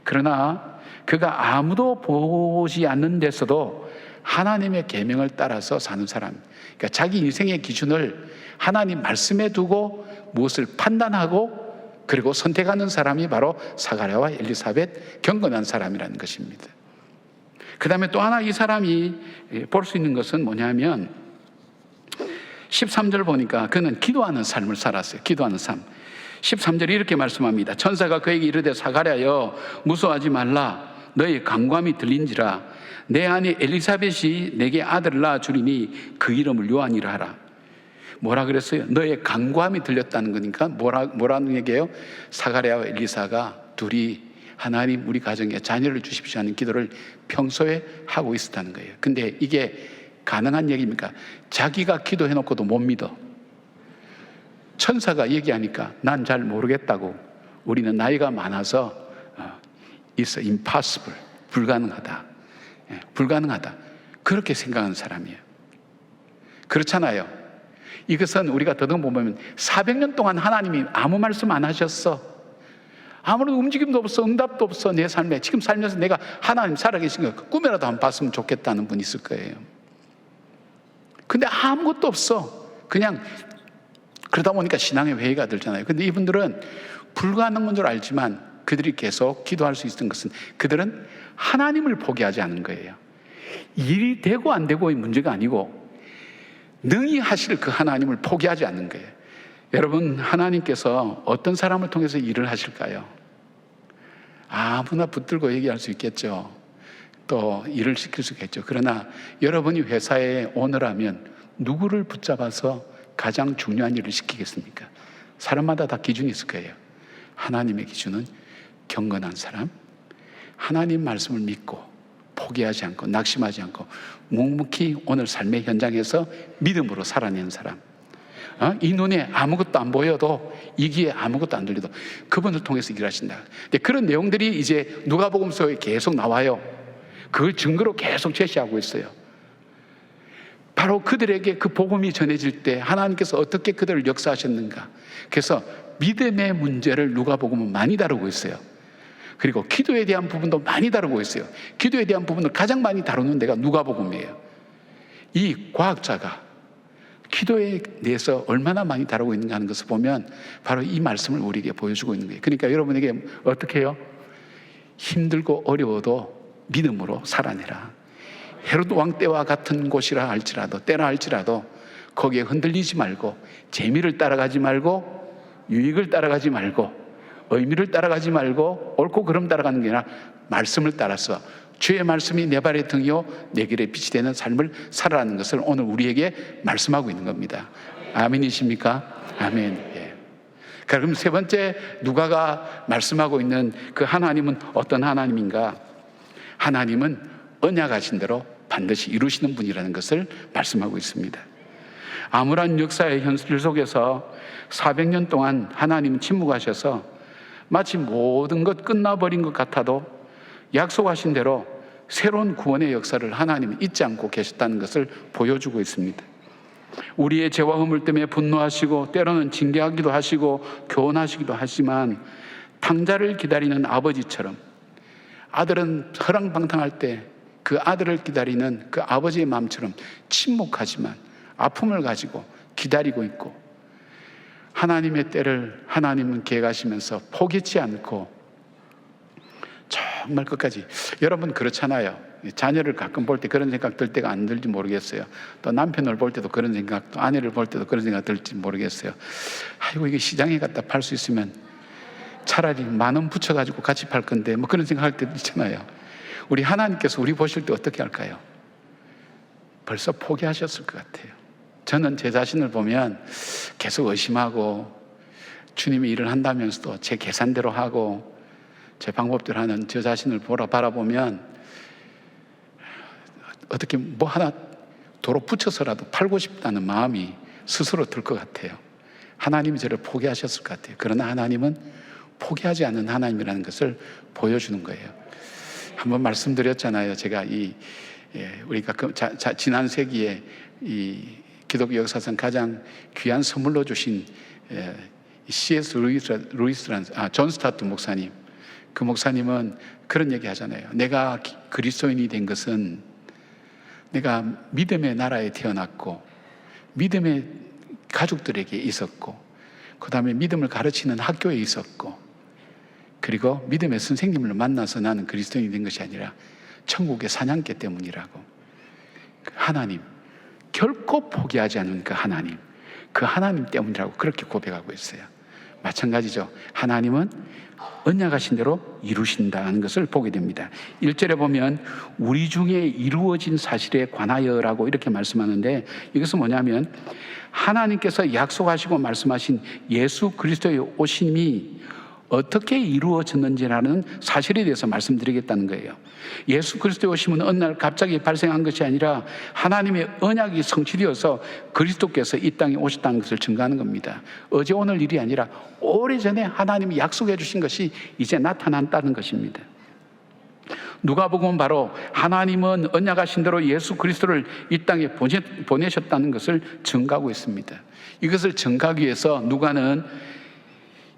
그러나 그가 아무도 보지 않는 데서도 하나님의 계명을 따라서 사는 사람, 그러니까 자기 인생의 기준을 하나님 말씀에 두고 무엇을 판단하고 그리고 선택하는 사람이 바로 사가랴와 엘리사벳, 경건한 사람이라는 것입니다. 그 다음에 또 하나 이 사람이 볼 수 있는 것은 뭐냐면 13절 보니까 그는 기도하는 삶을 살았어요. 기도하는 삶. 13절에 이렇게 말씀합니다. 천사가 그에게 이르되 사가랴여 무서워하지 말라. 너의 간구함이 들린지라. 내 아내 엘리사벳이 내게 아들을 낳아 주리니 그 이름을 요한이라 하라. 뭐라 그랬어요? 너의 간구함이 들렸다는 거니까 뭐라는 얘기예요? 사가랴와 엘리사가 둘이 하나님 우리 가정에 자녀를 주십시오 하는 기도를 평소에 하고 있었다는 거예요. 근데 이게 가능한 얘기입니까? 자기가 기도해놓고도 못 믿어. 천사가 얘기하니까 난 잘 모르겠다고. 우리는 나이가 많아서 It's impossible, 불가능하다. 불가능하다. 그렇게 생각하는 사람이에요. 그렇잖아요. 이것은 우리가 더듬어보면 400년 동안 하나님이 아무 말씀 안 하셨어. 아무런 움직임도 없어, 응답도 없어. 내 삶에 지금 살면서 내가 하나님 살아계신 거 꿈이라도 한번 봤으면 좋겠다는 분이 있을 거예요. 근데 아무것도 없어. 그냥 그러다 보니까 신앙의 회의가 들잖아요. 근데 이분들은 불가능한 줄 알지만 그들이 계속 기도할 수 있는 것은 그들은 하나님을 포기하지 않은 거예요. 일이 되고 안 되고의 문제가 아니고 능히 하실 그 하나님을 포기하지 않는 거예요. 여러분, 하나님께서 어떤 사람을 통해서 일을 하실까요? 아무나 붙들고 얘기할 수 있겠죠. 또 일을 시킬 수 있겠죠. 그러나 여러분이 회사에 오너라면 누구를 붙잡아서 가장 중요한 일을 시키겠습니까? 사람마다 다 기준이 있을 거예요. 하나님의 기준은 경건한 사람, 하나님 말씀을 믿고 포기하지 않고 낙심하지 않고 묵묵히 오늘 삶의 현장에서 믿음으로 살아내는 사람. 이 눈에 아무것도 안 보여도 이 귀에 아무것도 안 들려도 그분을 통해서 일하신다. 근데 그런 내용들이 이제 누가복음서에 계속 나와요. 그걸 증거로 계속 제시하고 있어요. 바로 그들에게 그 복음이 전해질 때 하나님께서 어떻게 그들을 역사하셨는가. 그래서 믿음의 문제를 누가복음은 많이 다루고 있어요. 그리고 기도에 대한 부분도 많이 다루고 있어요. 기도에 대한 부분을 가장 많이 다루는 데가 누가복음이에요. 이 과학자가 기도에 대해서 얼마나 많이 다루고 있는가 하는 것을 보면 바로 이 말씀을 우리에게 보여주고 있는 거예요. 그러니까 여러분에게 어떻게 해요? 힘들고 어려워도 믿음으로 살아내라. 헤로드 왕 때와 같은 곳이라 할지라도, 때라 할지라도 거기에 흔들리지 말고 재미를 따라가지 말고 유익을 따라가지 말고 의미를 따라가지 말고 옳고 그름 따라가는 게 아니라 말씀을 따라서 주의 말씀이 내 발의 등이요 내 길에 빛이 되는 삶을 살아가는 것을 오늘 우리에게 말씀하고 있는 겁니다. 아멘이십니까? 아멘. 예. 그럼 세 번째 누가가 말씀하고 있는 그 하나님은 어떤 하나님인가? 하나님은 언약하신 대로 반드시 이루시는 분이라는 것을 말씀하고 있습니다. 암울한 역사의 현실 속에서 400년 동안 하나님은 침묵하셔서 마치 모든 것 끝나버린 것 같아도 약속하신 대로 새로운 구원의 역사를 하나님은 잊지 않고 계셨다는 것을 보여주고 있습니다. 우리의 죄와 허물 때문에 분노하시고 때로는 징계하기도 하시고 교훈하시기도 하지만 탕자를 기다리는 아버지처럼 아들은 허랑방탕할 때 그 그 아들을 기다리는 그 아버지의 마음처럼 침묵하지만 아픔을 가지고 기다리고 있고, 하나님의 때를 하나님은 계획하시면서 포기치 않고 정말 끝까지. 여러분 그렇잖아요. 자녀를 가끔 볼 때 그런 생각 들 때가 안 들지 모르겠어요. 또 남편을 볼 때도 그런 생각, 또 아내를 볼 때도 그런 생각 들지 모르겠어요. 아이고, 이게 시장에 갖다 팔 수 있으면 차라리 10,000원 붙여가지고 같이 팔 건데, 뭐 그런 생각할 때도 있잖아요. 우리 하나님께서 우리 보실 때 어떻게 할까요? 벌써 포기하셨을 것 같아요. 저는 제 자신을 보면 계속 의심하고, 주님이 일을 한다면서도 제 계산대로 하고 제 방법대로 하는 저 자신을 바라보면 어떻게 뭐 하나 도로 붙여서라도 팔고 싶다는 마음이 스스로 들 것 같아요. 하나님이 저를 포기하셨을 것 같아요. 그러나 하나님은 포기하지 않는 하나님이라는 것을 보여주는 거예요. 한번 말씀드렸잖아요. 제가 우리가 지난 세기에 이 기독교 역사상 가장 귀한 선물로 주신 C.S. 루이스라는 존 스타트 목사님, 그 목사님은 그런 얘기 하잖아요. 내가 그리스도인이 된 것은 내가 믿음의 나라에 태어났고 믿음의 가족들에게 있었고, 그 다음에 믿음을 가르치는 학교에 있었고, 그리고 믿음의 선생님을 만나서 나는 그리스도인이 된 것이 아니라 천국의 사냥개 때문이라고. 하나님, 결코 포기하지 않는 그 하나님 때문이라고 그렇게 고백하고 있어요. 마찬가지죠. 하나님은 언약하신 대로 이루신다는 것을 보게 됩니다. 1절에 보면 우리 중에 이루어진 사실에 관하여라고 이렇게 말씀하는데, 이것은 뭐냐면 하나님께서 약속하시고 말씀하신 예수 그리스도의 오심이 어떻게 이루어졌는지라는 사실에 대해서 말씀드리겠다는 거예요. 예수 그리스도의 오심은 어느 날 갑자기 발생한 것이 아니라 하나님의 언약이 성취되어서 그리스도께서 이 땅에 오셨다는 것을 증거하는 겁니다. 어제 오늘 일이 아니라 오래전에 하나님이 약속해 주신 것이 이제 나타난다는 것입니다. 누가복음은 바로 하나님은 언약하신 대로 예수 그리스도를 이 땅에 보내셨다는 것을 증거하고 있습니다. 이것을 증거하기 위해서 누가는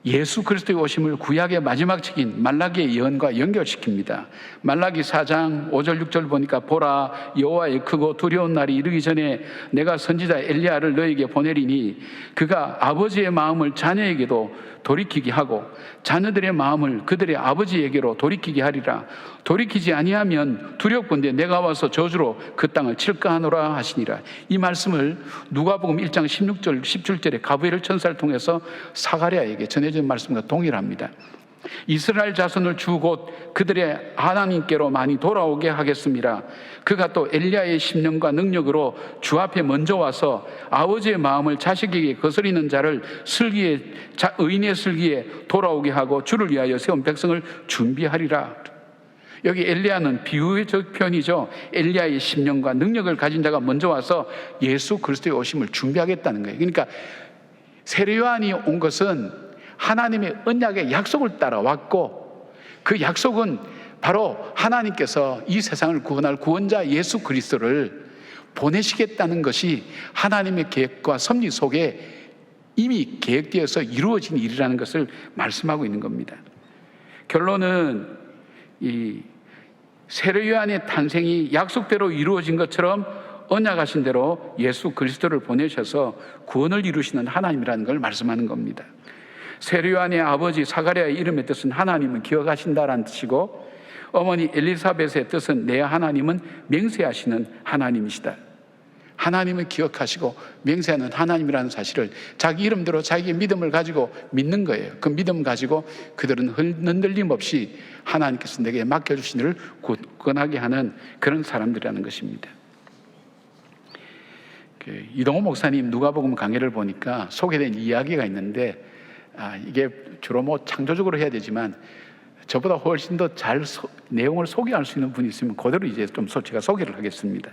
예수 그리스도의 오심을 구약의 마지막 책인 말라기의 예언과 연결시킵니다. 말라기 4장 5절 6절 보니까 보라, 여호와의 크고 두려운 날이 이르기 전에 내가 선지자 엘리야를 너에게 보내리니 그가 아버지의 마음을 자녀에게도 돌이키게 하고 자녀들의 마음을 그들의 아버지에게로 돌이키게 하리라. 돌이키지 아니하면 두렵건대 내가 와서 저주로 그 땅을 칠까 하노라 하시니라. 이 말씀을 누가복음 1장 16절 17절에 가브리엘 천사를 통해서 사가랴에게 전해진 말씀과 동일합니다. 이스라엘 자손을 주 곧 그들의 하나님께로 많이 돌아오게 하겠습니다. 그가 또 엘리야의 심령과 능력으로 주 앞에 먼저 와서 아버지의 마음을 자식에게 거스리는 자를 의인의 슬기에 돌아오게 하고 주를 위하여 세운 백성을 준비하리라. 여기 엘리야는 비유적 표현이죠. 엘리야의 심령과 능력을 가진 자가 먼저 와서 예수 그리스도의 오심을 준비하겠다는 거예요. 그러니까 세례 요한이 온 것은 하나님의 언약의 약속을 따라왔고, 그 약속은 바로 하나님께서 이 세상을 구원할 구원자 예수 그리스도를 보내시겠다는 것이 하나님의 계획과 섭리 속에 이미 계획되어서 이루어진 일이라는 것을 말씀하고 있는 겁니다. 결론은 이 세례 요한의 탄생이 약속대로 이루어진 것처럼 언약하신 대로 예수 그리스도를 보내셔서 구원을 이루시는 하나님이라는 걸 말씀하는 겁니다. 세례 요한의 아버지 사가랴의 이름의 뜻은 하나님은 기억하신다라는 뜻이고, 어머니 엘리사벳의 뜻은 내 하나님은 맹세하시는 하나님이시다. 하나님을 기억하시고 맹세하는 하나님이라는 사실을 자기 이름대로 자기의 믿음을 가지고 믿는 거예요. 그 믿음 가지고 그들은 흔들림 없이 하나님께서 내게 맡겨주신 일을 굳건하게 하는 그런 사람들이라는 것입니다. 이동호 목사님 누가복음 강해를 보니까 소개된 이야기가 있는데, 이게 주로 뭐 창조적으로 해야 되지만 저보다 훨씬 더 잘 내용을 소개할 수 있는 분이 있으면 그대로 이제 좀 제가 소개를 하겠습니다.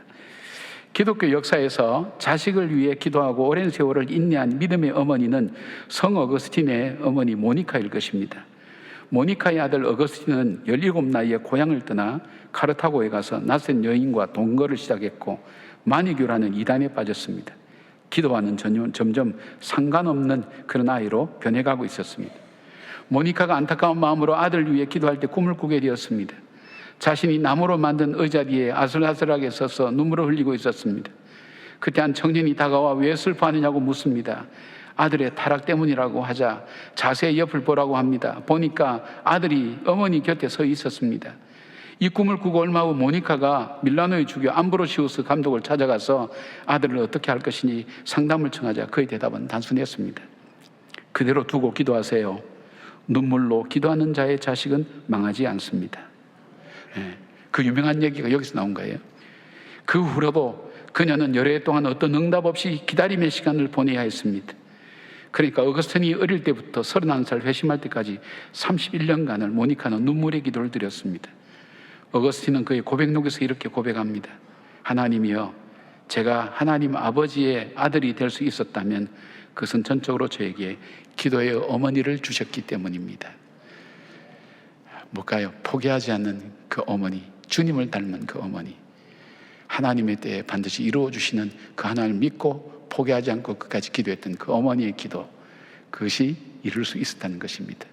기독교 역사에서 자식을 위해 기도하고 오랜 세월을 인내한 믿음의 어머니는 성 어거스틴의 어머니 모니카일 것입니다. 모니카의 아들 어거스틴은 17 나이에 고향을 떠나 카르타고에 가서 낯선 여인과 동거를 시작했고 마니교라는 이단에 빠졌습니다. 기도와는 점점 상관없는 그런 아이로 변해가고 있었습니다. 모니카가 안타까운 마음으로 아들을 위해 기도할 때 꿈을 꾸게 되었습니다. 자신이 나무로 만든 의자 뒤에 아슬아슬하게 서서 눈물을 흘리고 있었습니다. 그때 한 청년이 다가와 왜 슬퍼하느냐고 묻습니다. 아들의 타락 때문이라고 하자 자세히 옆을 보라고 합니다. 보니까 아들이 어머니 곁에 서 있었습니다. 이 꿈을 꾸고 얼마 후 모니카가 밀라노의 주교 암브로시우스 감독을 찾아가서 아들을 어떻게 할 것인지 상담을 청하자 그의 대답은 단순했습니다. 그대로 두고 기도하세요. 눈물로 기도하는 자의 자식은 망하지 않습니다. 그 유명한 얘기가 여기서 나온 거예요. 그 후로도 그녀는 여러 해 동안 어떤 응답 없이 기다림의 시간을 보내야 했습니다. 그러니까 어거스틴이 어릴 때부터 31살 회심할 때까지 31년간을 모니카는 눈물의 기도를 드렸습니다. 어거스틴은 그의 고백록에서 이렇게 고백합니다. 하나님이여, 제가 하나님 아버지의 아들이 될 수 있었다면 그것은 전적으로 저에게 기도의 어머니를 주셨기 때문입니다. 뭘까요? 포기하지 않는 그 어머니, 주님을 닮은 그 어머니, 하나님의 때에 반드시 이루어주시는 그 하나님을 믿고 포기하지 않고 끝까지 기도했던 그 어머니의 기도, 그것이 이룰 수 있었다는 것입니다.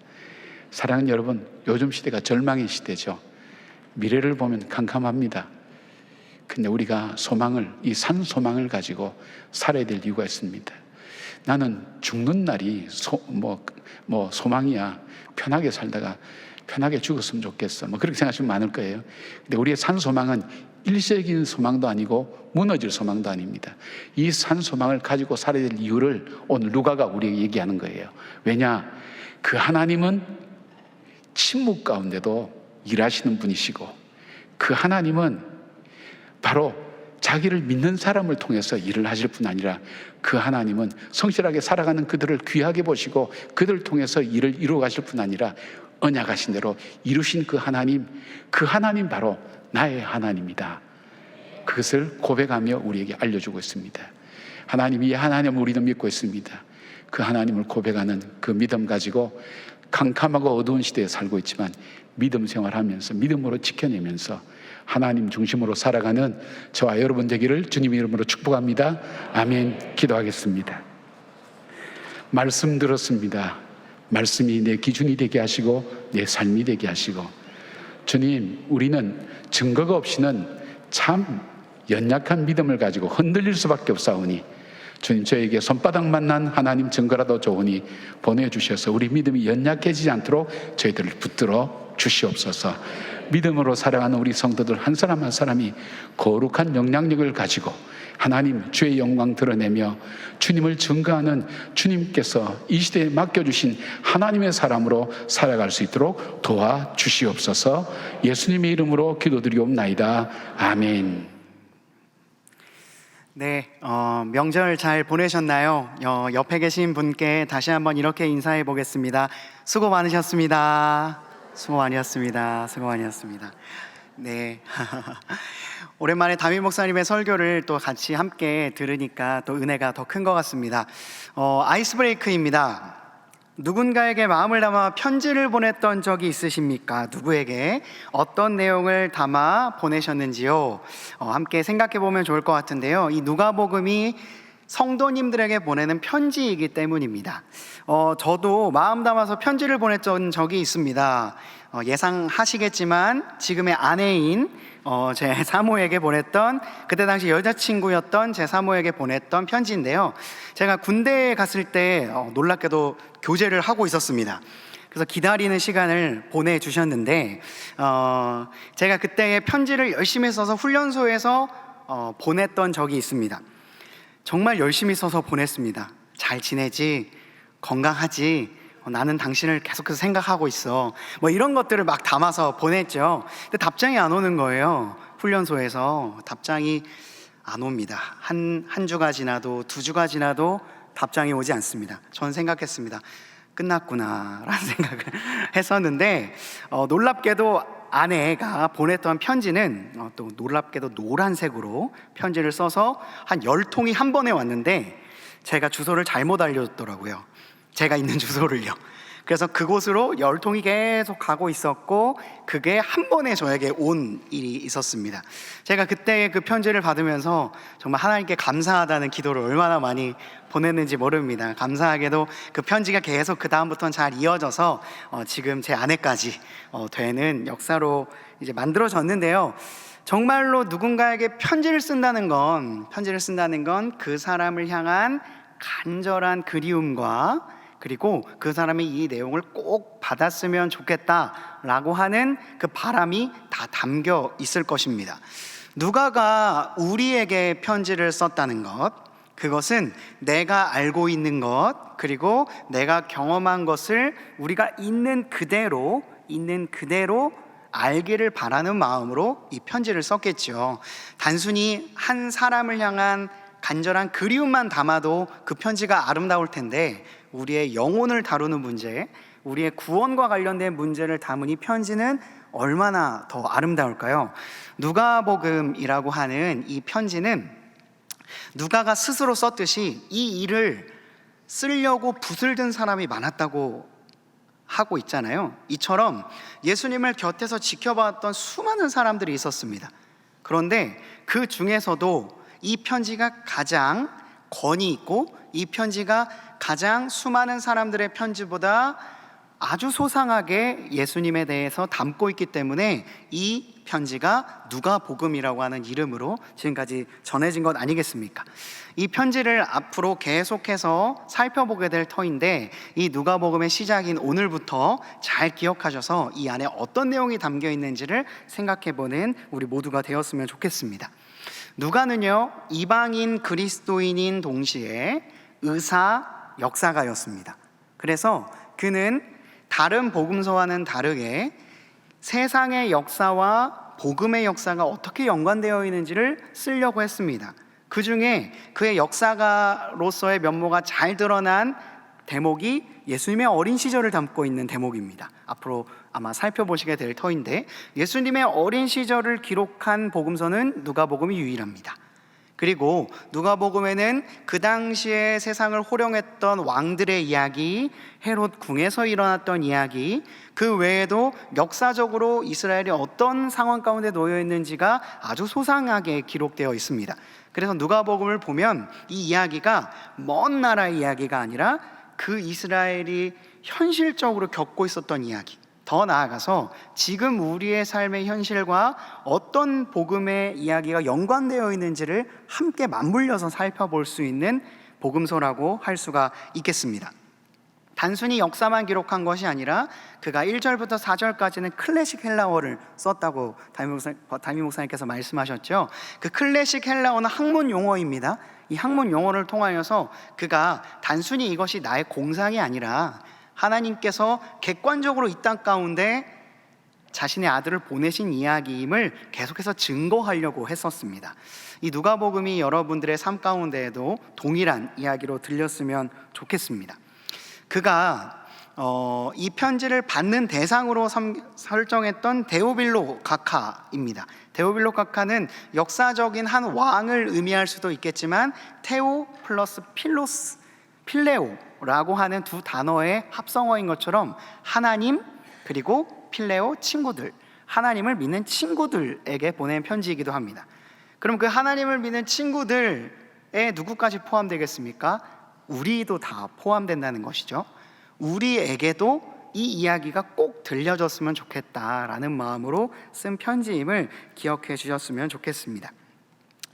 사랑하는 여러분, 요즘 시대가 절망의 시대죠. 미래를 보면 캄캄합니다. 근데 우리가 소망을, 이 산 소망을 가지고 살아야 될 이유가 있습니다. 나는 죽는 날이 소망이야. 편하게 살다가 편하게 죽었으면 좋겠어. 그렇게 생각하시면 많을 거예요. 근데 우리의 산 소망은 일시적인 소망도 아니고 무너질 소망도 아닙니다. 이 산 소망을 가지고 살아야 될 이유를 오늘 누가가 우리에게 얘기하는 거예요. 왜냐? 그 하나님은 침묵 가운데도 일하시는 분이시고, 그 하나님은 바로 자기를 믿는 사람을 통해서 일을 하실 뿐 아니라 그 하나님은 성실하게 살아가는 그들을 귀하게 보시고 그들을 통해서 일을 이루어 가실 뿐 아니라 언약하신 대로 이루신 그 하나님 바로 나의 하나님이다. 그것을 고백하며 우리에게 알려주고 있습니다. 하나님이 하나님을 우리도 믿고 있습니다. 그 하나님을 고백하는 그 믿음 가지고 캄캄하고 어두운 시대에 살고 있지만 믿음 생활하면서 믿음으로 지켜내면서 하나님 중심으로 살아가는 저와 여러분 되기를 주님 이름으로 축복합니다. 아멘. 기도하겠습니다. 말씀 들었습니다. 말씀이 내 기준이 되게 하시고 내 삶이 되게 하시고, 주님, 우리는 증거가 없이는 참 연약한 믿음을 가지고 흔들릴 수밖에 없사오니 주님, 저에게 손바닥만한 하나님 증거라도 좋으니 보내주셔서 우리 믿음이 연약해지지 않도록 저희들을 붙들어 주시옵소서. 믿음으로 살아가는 우리 성도들 한 사람 한 사람이 거룩한 영향력을 가지고 하나님 주의 영광 드러내며 주님을 증거하는, 주님께서 이 시대에 맡겨주신 하나님의 사람으로 살아갈 수 있도록 도와주시옵소서. 예수님의 이름으로 기도드리옵나이다. 아멘. 네, 명절 잘 보내셨나요? 옆에 계신 분께 다시 한번 이렇게 인사해 보겠습니다. 수고 많으셨습니다. 수고 많으셨습니다. 수고 많으셨습니다. 네. 오랜만에 담임 목사님의 설교를 또 같이 함께 들으니까 또 은혜가 더 큰 것 같습니다. 아이스 브레이크입니다. 누군가에게 마음을 담아 편지를 보냈던 적이 있으십니까? 누구에게 어떤 내용을 담아 보내셨는지요? 함께 생각해 보면 좋을 것 같은데요. 이 누가복음이 성도님들에게 보내는 편지이기 때문입니다. 저도 마음 담아서 편지를 보냈던 적이 있습니다. 예상하시겠지만 지금의 아내인 제 사모에게 보냈던, 그때 당시 여자친구였던 제 사모에게 보냈던 편지인데요. 제가 군대에 갔을 때 놀랍게도 교제를 하고 있었습니다. 그래서 기다리는 시간을 보내주셨는데 제가 그때 편지를 열심히 써서 훈련소에서 보냈던 적이 있습니다. 정말 열심히 써서 보냈습니다. 잘 지내지? 건강하지? 나는 당신을 계속해서 생각하고 있어. 이런 것들을 막 담아서 보냈죠. 근데 답장이 안 오는 거예요. 훈련소에서 답장이 안 옵니다. 한 주가 지나도 2주가 지나도 답장이 오지 않습니다. 전 생각했습니다. 끝났구나 라는 생각을 했었는데 놀랍게도 아내가 보냈던 편지는 또 놀랍게도 노란색으로 편지를 써서 한 10통이 한 번에 왔는데 제가 주소를 잘못 알려줬더라고요. 제가 있는 주소를요. 그래서 그곳으로 열통이 계속 가고 있었고 그게 한 번에 저에게 온 일이 있었습니다. 제가 그때 그 편지를 받으면서 정말 하나님께 감사하다는 기도를 얼마나 많이 보냈는지 모릅니다. 감사하게도 그 편지가 계속 그 다음부터는 잘 이어져서 지금 제 아내까지 되는 역사로 이제 만들어졌는데요. 정말로 누군가에게 편지를 쓴다는 건 그 사람을 향한 간절한 그리움과 그리고 그 사람이 이 내용을 꼭 받았으면 좋겠다라고 하는 그 바람이 다 담겨 있을 것입니다. 누가가 우리에게 편지를 썼다는 것, 그것은 내가 알고 있는 것, 그리고 내가 경험한 것을 우리가 있는 그대로 알기를 바라는 마음으로 이 편지를 썼겠죠. 단순히 한 사람을 향한 간절한 그리움만 담아도 그 편지가 아름다울 텐데, 우리의 영혼을 다루는 문제, 우리의 구원과 관련된 문제를 담은 이 편지는 얼마나 더 아름다울까요? 누가복음이라고 하는 이 편지는 누가가 스스로 썼듯이 이 일을 쓰려고 붓을 든 사람이 많았다고 하고 있잖아요. 이처럼 예수님을 곁에서 지켜봤던 수많은 사람들이 있었습니다. 그런데 그 중에서도 이 편지가 가장 권위 있고, 이 편지가 가장 수많은 사람들의 편지보다 아주 소상하게 예수님에 대해서 담고 있기 때문에 이 편지가 누가복음이라고 하는 이름으로 지금까지 전해진 것 아니겠습니까? 이 편지를 앞으로 계속해서 살펴보게 될 터인데, 이 누가복음의 시작인 오늘부터 잘 기억하셔서 이 안에 어떤 내용이 담겨 있는지를 생각해보는 우리 모두가 되었으면 좋겠습니다. 누가는요, 이방인 그리스도인인 동시에 의사, 역사가였습니다. 그래서 그는 다른 복음서와는 다르게 세상의 역사와 복음의 역사가 어떻게 연관되어 있는지를 쓰려고 했습니다. 그 중에 그의 역사가로서의 면모가 잘 드러난 대목이 예수님의 어린 시절을 담고 있는 대목입니다. 앞으로 아마 살펴보시게 될 터인데, 예수님의 어린 시절을 기록한 복음서는 누가복음이 유일합니다. 그리고 누가복음에는 그 당시에 세상을 호령했던 왕들의 이야기, 헤롯 궁에서 일어났던 이야기, 그 외에도 역사적으로 이스라엘이 어떤 상황 가운데 놓여 있는지가 아주 소상하게 기록되어 있습니다. 그래서 누가복음을 보면 이 이야기가 먼 나라의 이야기가 아니라 그 이스라엘이 현실적으로 겪고 있었던 이야기, 더 나아가서 지금 우리의 삶의 현실과 어떤 복음의 이야기가 연관되어 있는지를 함께 맞물려서 살펴볼 수 있는 복음서라고 할 수가 있겠습니다. 단순히 역사만 기록한 것이 아니라 그가 1절부터 4절까지는 클래식 헬라어를 썼다고 담임 목사님께서 말씀하셨죠. 그 클래식 헬라어는 학문 용어입니다. 이 학문 용어를 통하여서 그가 단순히 이것이 나의 공상이 아니라 하나님께서 객관적으로 이 땅 가운데 자신의 아들을 보내신 이야기임을 계속해서 증거하려고 했었습니다. 이 누가복음이 여러분들의 삶 가운데에도 동일한 이야기로 들렸으면 좋겠습니다. 그가 이 편지를 받는 대상으로 설정했던 데오빌로 각하입니다. 데오빌로 각하는 역사적인 한 왕을 의미할 수도 있겠지만 테오 플러스 필레오라고 하는 두 단어의 합성어인 것처럼 하나님 그리고 필레오 친구들, 하나님을 믿는 친구들에게 보낸 편지이기도 합니다. 그럼 그 하나님을 믿는 친구들에 누구까지 포함되겠습니까? 우리도 다 포함된다는 것이죠. 우리에게도 이 이야기가 꼭 들려줬으면 좋겠다라는 마음으로 쓴 편지임을 기억해 주셨으면 좋겠습니다.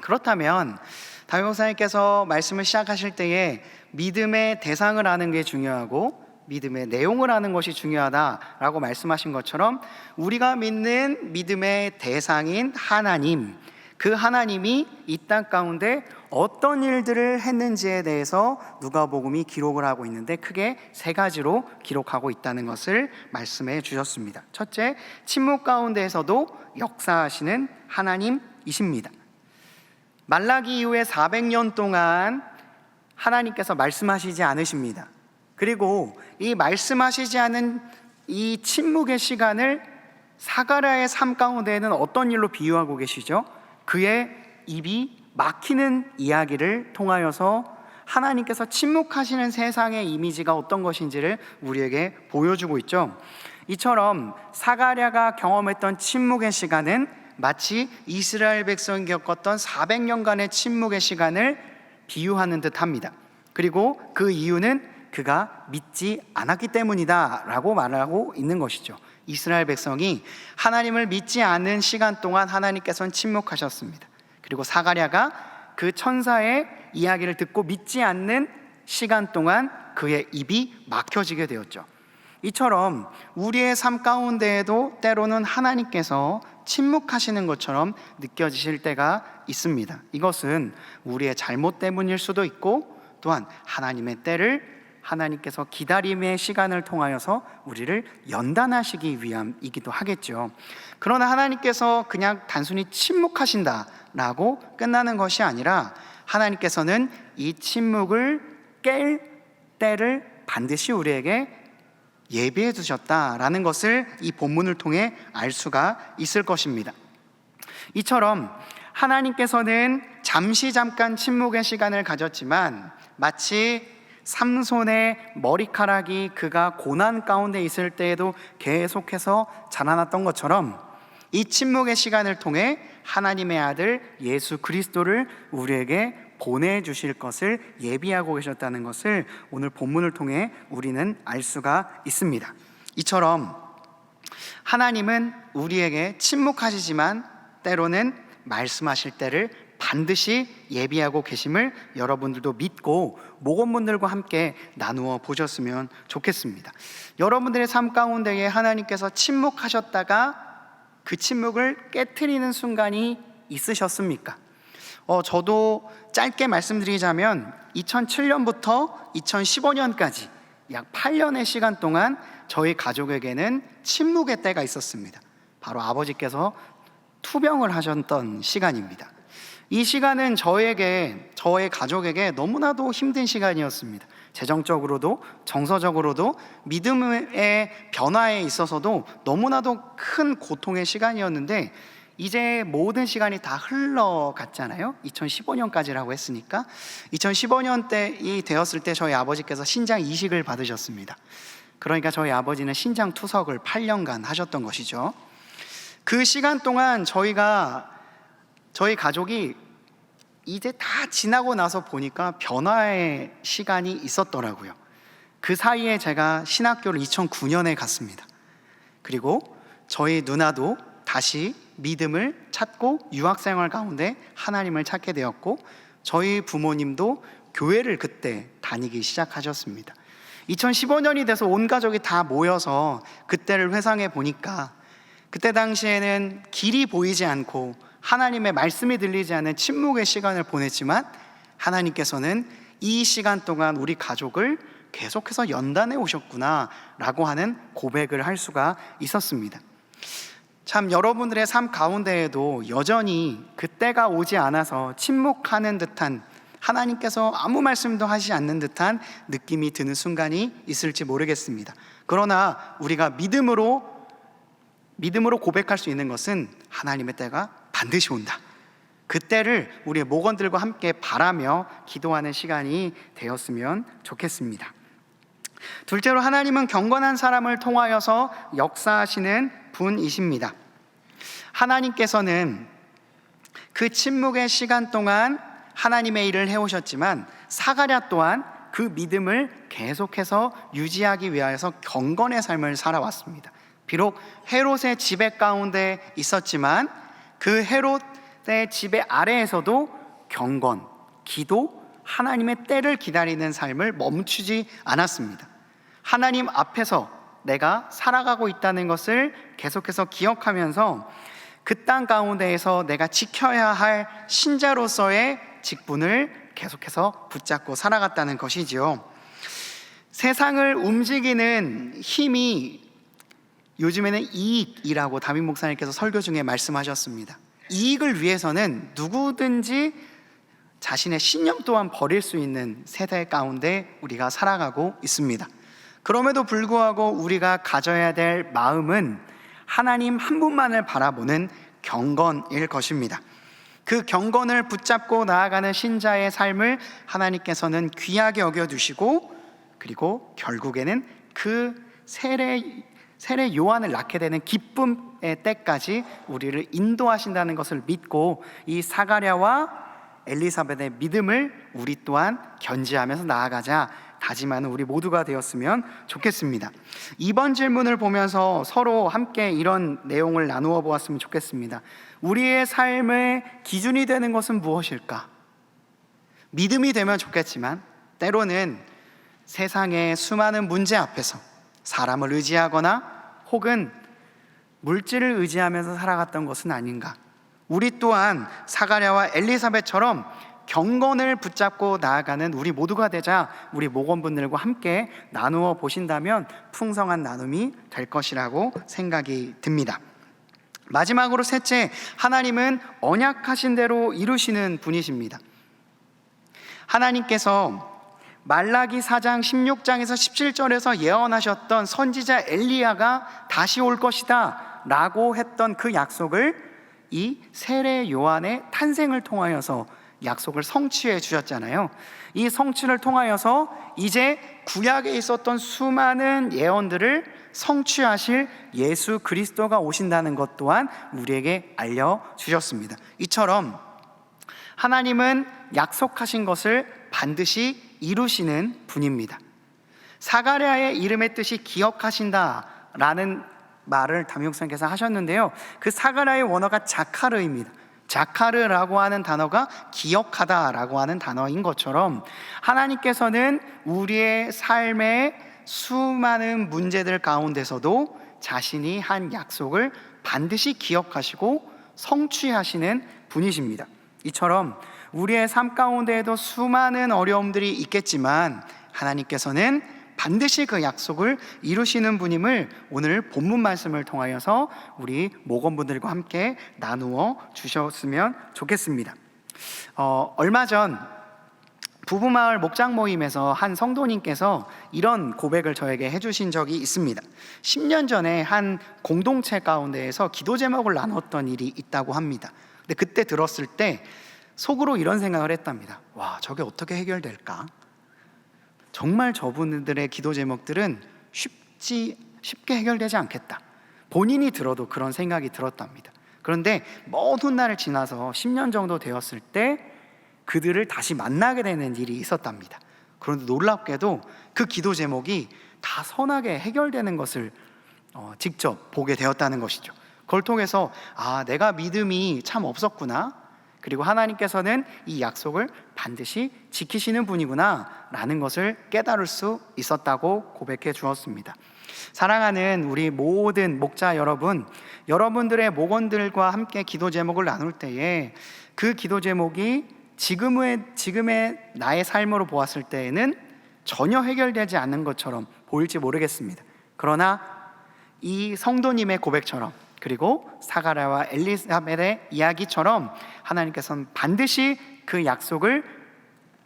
그렇다면 담임 목사님께서 말씀을 시작하실 때에 믿음의 대상을 아는 게 중요하고 믿음의 내용을 아는 것이 중요하다라고 말씀하신 것처럼, 우리가 믿는 믿음의 대상인 하나님, 그 하나님이 이 땅 가운데 어떤 일들을 했는지에 대해서 누가복음이 기록을 하고 있는데 크게 세 가지로 기록하고 있다는 것을 말씀해 주셨습니다. 첫째, 침묵 가운데에서도 역사하시는 하나님이십니다. 말라기 이후에 400년 동안 하나님께서 말씀하시지 않으십니다. 그리고 이 말씀하시지 않은 이 침묵의 시간을 사가랴의 삶 가운데에는 어떤 일로 비유하고 계시죠? 그의 입이 막히는 이야기를 통하여서 하나님께서 침묵하시는 세상의 이미지가 어떤 것인지를 우리에게 보여주고 있죠. 이처럼 사가랴가 경험했던 침묵의 시간은 마치 이스라엘 백성이 겪었던 400년간의 침묵의 시간을 비유하는 듯합니다. 그리고 그 이유는 그가 믿지 않았기 때문이다 라고 말하고 있는 것이죠. 이스라엘 백성이 하나님을 믿지 않은 시간 동안 하나님께서는 침묵하셨습니다. 그리고 사가랴가 그 천사의 이야기를 듣고 믿지 않는 시간 동안 그의 입이 막혀지게 되었죠. 이처럼 우리의 삶 가운데에도 때로는 하나님께서 침묵하시는 것처럼 느껴지실 때가 있습니다. 이것은 우리의 잘못 때문일 수도 있고, 또한 하나님의 때를 하나님께서 기다림의 시간을 통하여서 우리를 연단하시기 위함이기도 하겠죠. 그러나 하나님께서 그냥 단순히 침묵하신다라고 끝나는 것이 아니라 하나님께서는 이 침묵을 깰 때를 반드시 우리에게 예비해 두셨다라는 것을 이 본문을 통해 알 수가 있을 것입니다. 이처럼 하나님께서는 잠깐 침묵의 시간을 가졌지만 마치 삼손의 머리카락이 그가 고난 가운데 있을 때에도 계속해서 자라났던 것처럼 이 침묵의 시간을 통해 하나님의 아들 예수 그리스도를 우리에게 보내주실 것을 예비하고 계셨다는 것을 오늘 본문을 통해 우리는 알 수가 있습니다. 이처럼 하나님은 우리에게 침묵하시지만 때로는 말씀하실 때를 반드시 예비하고 계심을 여러분들도 믿고 목원분들과 함께 나누어 보셨으면 좋겠습니다. 여러분들의 삶 가운데에 하나님께서 침묵하셨다가 그 침묵을 깨트리는 순간이 있으셨습니까? 저도 짧게 말씀드리자면 2007년부터 2015년까지 약 8년의 시간 동안 저희 가족에게는 침묵의 때가 있었습니다. 바로 아버지께서 투병을 하셨던 시간입니다. 이 시간은 저의 가족에게 너무나도 힘든 시간이었습니다. 재정적으로도 정서적으로도 믿음의 변화에 있어서도 너무나도 큰 고통의 시간이었는데, 이제 모든 시간이 다 흘러갔잖아요. 2015년까지라고 했으니까 2015년 때이 되었을 때 저희 아버지께서 신장 이식을 받으셨습니다. 그러니까 저희 아버지는 신장 투석을 8년간 하셨던 것이죠. 그 시간 동안 저희 가족이 이제 다 지나고 나서 보니까 변화의 시간이 있었더라고요. 그 사이에 제가 신학교를 2009년에 갔습니다. 그리고 저희 누나도 다시 믿음을 찾고 유학생활 가운데 하나님을 찾게 되었고, 저희 부모님도 교회를 그때 다니기 시작하셨습니다. 2015년이 돼서 온 가족이 다 모여서 그때를 회상해 보니까 그때 당시에는 길이 보이지 않고 하나님의 말씀이 들리지 않는 침묵의 시간을 보냈지만 하나님께서는 이 시간 동안 우리 가족을 계속해서 연단해 오셨구나 라고 하는 고백을 할 수가 있었습니다. 참 여러분들의 삶 가운데에도 여전히 그때가 오지 않아서 침묵하는 듯한, 하나님께서 아무 말씀도 하시지 않는 듯한 느낌이 드는 순간이 있을지 모르겠습니다. 그러나 우리가 믿음으로 고백할 수 있는 것은 하나님의 때가 반드시 온다. 그때를 우리의 목원들과 함께 바라며 기도하는 시간이 되었으면 좋겠습니다. 둘째로 하나님은 경건한 사람을 통하여서 역사하시는 분이십니다. 하나님께서는 그 침묵의 시간 동안 하나님의 일을 해오셨지만 사가랴 또한 그 믿음을 계속해서 유지하기 위하여서 경건의 삶을 살아왔습니다. 비록 헤롯의 지배 가운데 있었지만 그 헤롯의 지배 아래에서도 경건, 기도, 하나님의 때를 기다리는 삶을 멈추지 않았습니다. 하나님 앞에서 내가 살아가고 있다는 것을 계속해서 기억하면서 그 땅 가운데에서 내가 지켜야 할 신자로서의 직분을 계속해서 붙잡고 살아갔다는 것이지요. 세상을 움직이는 힘이 요즘에는 이익이라고 담임 목사님께서 설교 중에 말씀하셨습니다. 이익을 위해서는 누구든지 자신의 신념 또한 버릴 수 있는 세대 가운데 우리가 살아가고 있습니다. 그럼에도 불구하고 우리가 가져야 될 마음은 하나님 한 분만을 바라보는 경건일 것입니다. 그 경건을 붙잡고 나아가는 신자의 삶을 하나님께서는 귀하게 여겨두시고, 그리고 결국에는 그 세례 요한을 낳게 되는 기쁨의 때까지 우리를 인도하신다는 것을 믿고, 이 사가랴와 엘리사벳의 믿음을 우리 또한 견지하면서 나아가자 다짐하는 우리 모두가 되었으면 좋겠습니다. 이번 질문을 보면서 서로 함께 이런 내용을 나누어 보았으면 좋겠습니다. 우리의 삶의 기준이 되는 것은 무엇일까? 믿음이 되면 좋겠지만 때로는 세상의 수많은 문제 앞에서 사람을 의지하거나 혹은 물질을 의지하면서 살아갔던 것은 아닌가? 우리 또한 사가랴와 엘리사벳처럼 경건을 붙잡고 나아가는 우리 모두가 되자 우리 목원분들과 함께 나누어 보신다면 풍성한 나눔이 될 것이라고 생각이 듭니다. 마지막으로 셋째, 하나님은 언약하신 대로 이루시는 분이십니다. 하나님께서 말라기 4장 16장에서 17절에서 예언하셨던 선지자 엘리야가 다시 올 것이다 라고 했던 그 약속을 이 세례 요한의 탄생을 통하여서 약속을 성취해 주셨잖아요. 이 성취를 통하여서 이제 구약에 있었던 수많은 예언들을 성취하실 예수 그리스도가 오신다는 것 또한 우리에게 알려주셨습니다. 이처럼 하나님은 약속하신 것을 반드시 이루시는 분입니다. 사가랴의 이름의 뜻이 기억하신다라는 말을 담임목사님께서 하셨는데요, 그 사가랴의 원어가 자카르입니다. 자카르라고 하는 단어가 기억하다라고 하는 단어인 것처럼 하나님께서는 우리의 삶의 수많은 문제들 가운데서도 자신이 한 약속을 반드시 기억하시고 성취하시는 분이십니다. 이처럼 우리의 삶 가운데에도 수많은 어려움들이 있겠지만 하나님께서는 반드시 그 약속을 이루시는 분임을 오늘 본문 말씀을 통하여서 우리 목원분들과 함께 나누어 주셨으면 좋겠습니다. 얼마 전 부부마을 목장 모임에서 한 성도님께서 이런 고백을 저에게 해주신 적이 있습니다. 10년 전에 한 공동체 가운데에서 기도 제목을 나눴던 일이 있다고 합니다. 근데 그때 들었을 때 속으로 이런 생각을 했답니다. 와, 저게 어떻게 해결될까? 정말 저분들의 기도 제목들은 쉽게 해결되지 않겠다. 본인이 들어도 그런 생각이 들었답니다. 그런데 먼 훗날을 지나서 10년 정도 되었을 때 그들을 다시 만나게 되는 일이 있었답니다. 그런데 놀랍게도 그 기도 제목이 다 선하게 해결되는 것을 직접 보게 되었다는 것이죠. 그걸 통해서 내가 믿음이 참 없었구나, 그리고 하나님께서는 이 약속을 반드시 지키시는 분이구나 라는 것을 깨달을 수 있었다고 고백해 주었습니다. 사랑하는 우리 모든 목자 여러분, 여러분들의 목원들과 함께 기도 제목을 나눌 때에 그 기도 제목이 지금의 나의 삶으로 보았을 때에는 전혀 해결되지 않는 것처럼 보일지 모르겠습니다. 그러나 이 성도님의 고백처럼, 그리고 사가랴와 엘리사벳의 이야기처럼 하나님께서는 반드시 그 약속을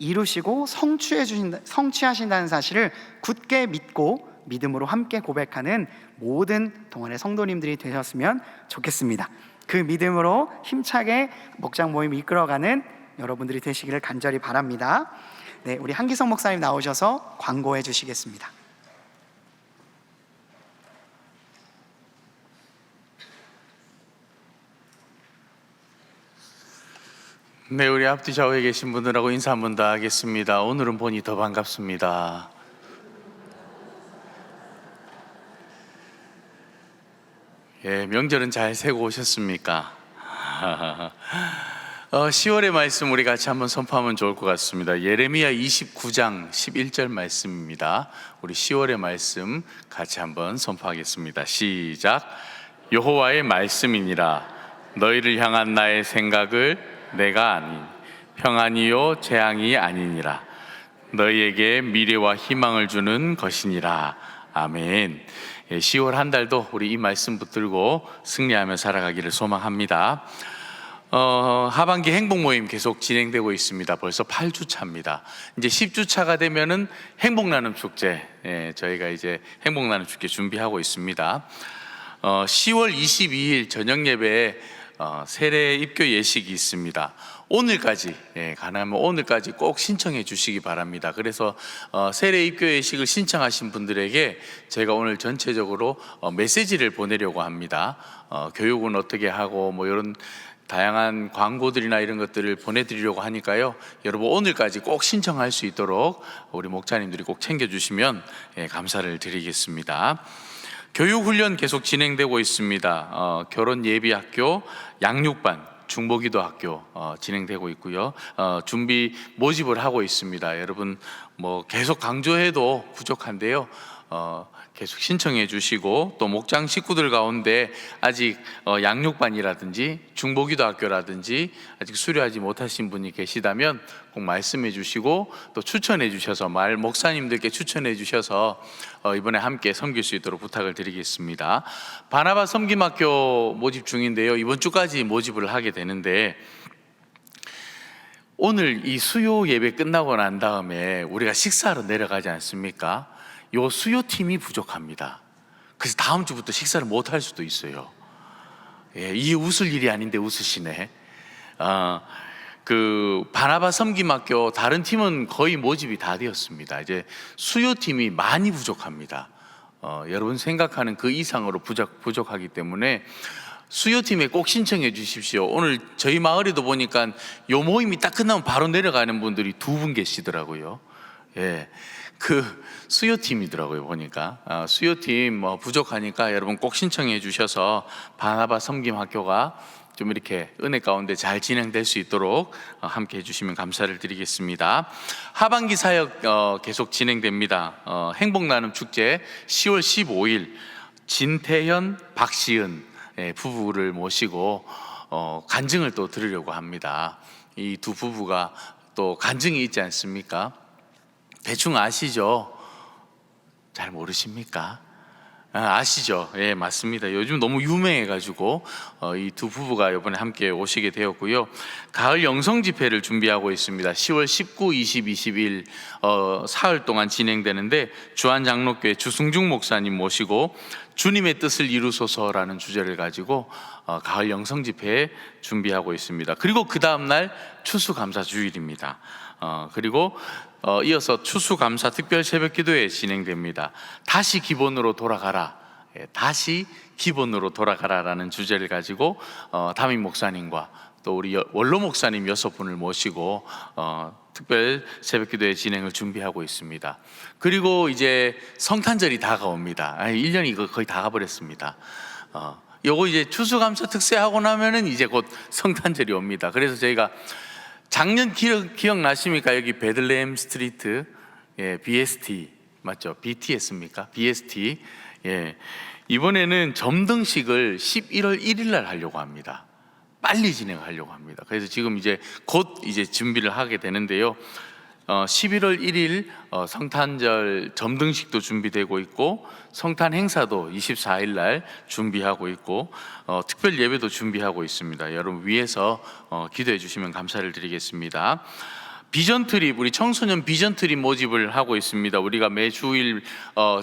이루시고 성취하신다는 사실을 굳게 믿고 믿음으로 함께 고백하는 모든 동안의 성도님들이 되셨으면 좋겠습니다. 그 믿음으로 힘차게 목장 모임 이끌어가는 여러분들이 되시기를 간절히 바랍니다. 네, 우리 한기성 목사님 나오셔서 광고해 주시겠습니다. 네, 우리 앞뒤 좌우에 계신 분들하고 인사 한 번 더 하겠습니다. 오늘은 보니 더 반갑습니다. 예, 명절은 잘 새고 오셨습니까? 10월의 말씀 우리 같이 한번 선포하면 좋을 것 같습니다. 예레미야 29장 11절 말씀입니다. 우리 10월의 말씀 같이 한번 선포하겠습니다. 시작. 여호와의 말씀이니라. 너희를 향한 나의 생각을 내가 아닌 평안이요 재앙이 아니니라. 너희에게 미래와 희망을 주는 것이니라. 아멘. 10월 한 달도 우리 이 말씀 붙들고 승리하며 살아가기를 소망합니다. 하반기 행복 모임 계속 진행되고 있습니다. 벌써 8주차입니다. 이제 10주차가 되면은 행복 나눔 축제, 저희가 이제 행복 나눔 축제 준비하고 있습니다. 10월 22일 저녁 예배에 세례 입교 예식이 있습니다. 오늘까지, 가능하면 오늘까지 꼭 신청해 주시기 바랍니다. 그래서 세례 입교 예식을 신청하신 분들에게 제가 오늘 전체적으로 메시지를 보내려고 합니다. 교육은 어떻게 하고 뭐 이런 다양한 광고들이나 이런 것들을 보내드리려고 하니까요, 여러분 오늘까지 꼭 신청할 수 있도록 우리 목사님들이 꼭 챙겨주시면 감사를 드리겠습니다. 교육훈련 계속 진행되고 있습니다. 결혼 예비학교, 양육반, 중보기도학교 진행되고 있고요. 준비 모집을 하고 있습니다. 여러분 뭐 계속 강조해도 부족한데요. 계속 신청해 주시고, 또 목장 식구들 가운데 아직 양육반이라든지 중보기도학교라든지 아직 수료하지 못하신 분이 계시다면 꼭 말씀해 주시고, 또 추천해 주셔서 목사님들께 추천해 주셔서 이번에 함께 섬길 수 있도록 부탁을 드리겠습니다. 바나바 섬김학교 모집 중인데요, 이번 주까지 모집을 하게 되는데, 오늘 이 수요 예배 끝나고 난 다음에 우리가 식사하러 내려가지 않습니까? 요 수요팀이 부족합니다. 그래서 다음 주부터 식사를 못 할 수도 있어요. 이게 웃을 일이 아닌데 웃으시네. 그 바나바 섬김학교 다른 팀은 거의 모집이 다 되었습니다. 이제 수요팀이 많이 부족합니다. 여러분 생각하는 그 이상으로 부족하기 때문에 수요팀에 꼭 신청해 주십시오. 오늘 저희 마을에도 보니까 요 모임이 딱 끝나면 바로 내려가는 분들이 2분 계시더라고요. 그 수요팀이더라고요. 보니까 수요팀 부족하니까 여러분 꼭 신청해 주셔서 바나바 섬김학교가 좀 이렇게 은혜 가운데 잘 진행될 수 있도록 함께 해주시면 감사를 드리겠습니다. 하반기 사역 계속 진행됩니다. 행복나눔 축제 10월 15일 진태현, 박시은 부부를 모시고 간증을 또 들으려고 합니다. 이 두 부부가 또 간증이 있지 않습니까? 대충 아시죠? 잘 모르십니까? 아시죠? 예, 맞습니다. 요즘 너무 유명해가지고 이 두 부부가 이번에 함께 오시게 되었고요. 가을 영성 집회를 준비하고 있습니다. 10월 19, 20, 21 사흘 동안 진행되는데, 주한 장로교회 주승중 목사님 모시고 주님의 뜻을 이루소서라는 주제를 가지고 가을 영성 집회 준비하고 있습니다. 그리고 그 다음 날 추수감사 주일입니다. 그리고 이어서 추수감사 특별 새벽기도회 진행됩니다. 다시 기본으로 돌아가라, 다시 기본으로 돌아가라라는 주제를 가지고 담임 목사님과 또 우리 원로 목사님 6분을 모시고 특별 새벽기도회 진행을 준비하고 있습니다. 그리고 이제 성탄절이 다가옵니다. 1년이 거의 다 가버렸습니다. 요거 이제 추수감사 특세하고 나면은 이제 곧 성탄절이 옵니다. 그래서 저희가 작년 기억나십니까? 여기 베들레헴 스트리트, BST 맞죠? BTS입니까? BST. 이번에는 점등식을 11월 1일 날 하려고 합니다. 빨리 진행하려고 합니다. 그래서 지금 이제 곧 이제 준비를 하게 되는데요. 11월 1일 성탄절 점등식도 준비되고 있고, 성탄 행사도 24일 날 준비하고 있고, 특별 예배도 준비하고 있습니다. 여러분 위해서 기도해 주시면 감사를 드리겠습니다. 비전 트립, 우리 청소년 비전 트립 모집을 하고 있습니다. 우리가 매주일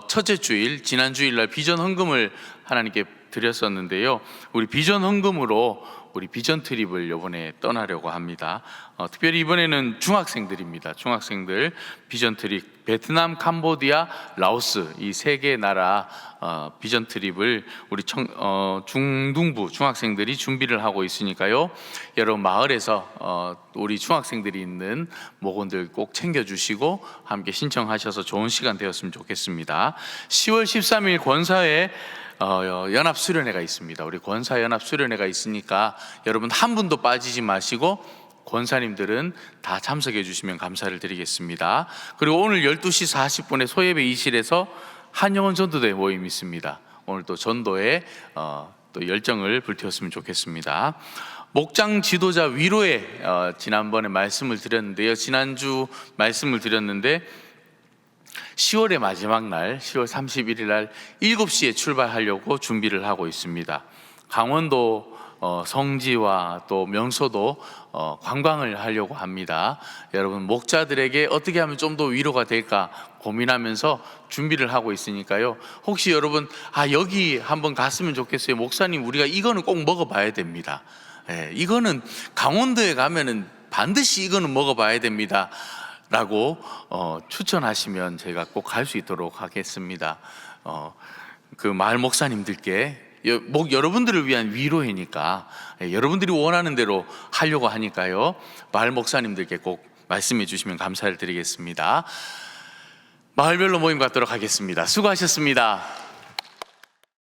첫째 주일, 지난 주일 날 비전 헌금을 하나님께 드렸었는데요. 우리 비전 헌금으로 우리 비전 트립을 이번에 떠나려고 합니다. 특별히 이번에는 중학생들입니다. 중학생들 비전 트립, 베트남, 캄보디아, 라오스 이 3개 나라 비전 트립을 우리 중등부 중학생들이 준비를 하고 있으니까요. 여러분 마을에서 우리 중학생들이 있는 목원들 꼭 챙겨주시고 함께 신청하셔서 좋은 시간 되었으면 좋겠습니다. 10월 13일 권사회 연합 수련회가 있습니다. 우리 권사 연합 수련회가 있으니까 여러분 한 분도 빠지지 마시고 권사님들은 다 참석해 주시면 감사를 드리겠습니다. 그리고 오늘 12시 40분에 소예배 2실에서 한영원 전도대 모임이 있습니다. 오늘 또 전도에 또 열정을 불태웠으면 좋겠습니다. 목장 지도자 위로에 지난번에 말씀을 드렸는데요. 지난주 말씀을 드렸는데 10월의 마지막 날 10월 31일 날 7시에 출발하려고 준비를 하고 있습니다. 강원도 성지와 또 명소도 관광을 하려고 합니다. 여러분 목자들에게 어떻게 하면 좀 더 위로가 될까 고민하면서 준비를 하고 있으니까요. 혹시 여러분 여기 한번 갔으면 좋겠어요. 목사님 우리가 이거는 꼭 먹어봐야 됩니다. 이거는 강원도에 가면은 반드시 이거는 먹어봐야 됩니다 라고 추천하시면 제가 꼭 갈 수 있도록 하겠습니다. 그 마을 목사님들께 여러분들을 위한 위로이니까 여러분들이 원하는 대로 하려고 하니까요, 마을 목사님들께 꼭 말씀해 주시면 감사를 드리겠습니다. 마을별로 모임 갖도록 하겠습니다. 수고하셨습니다.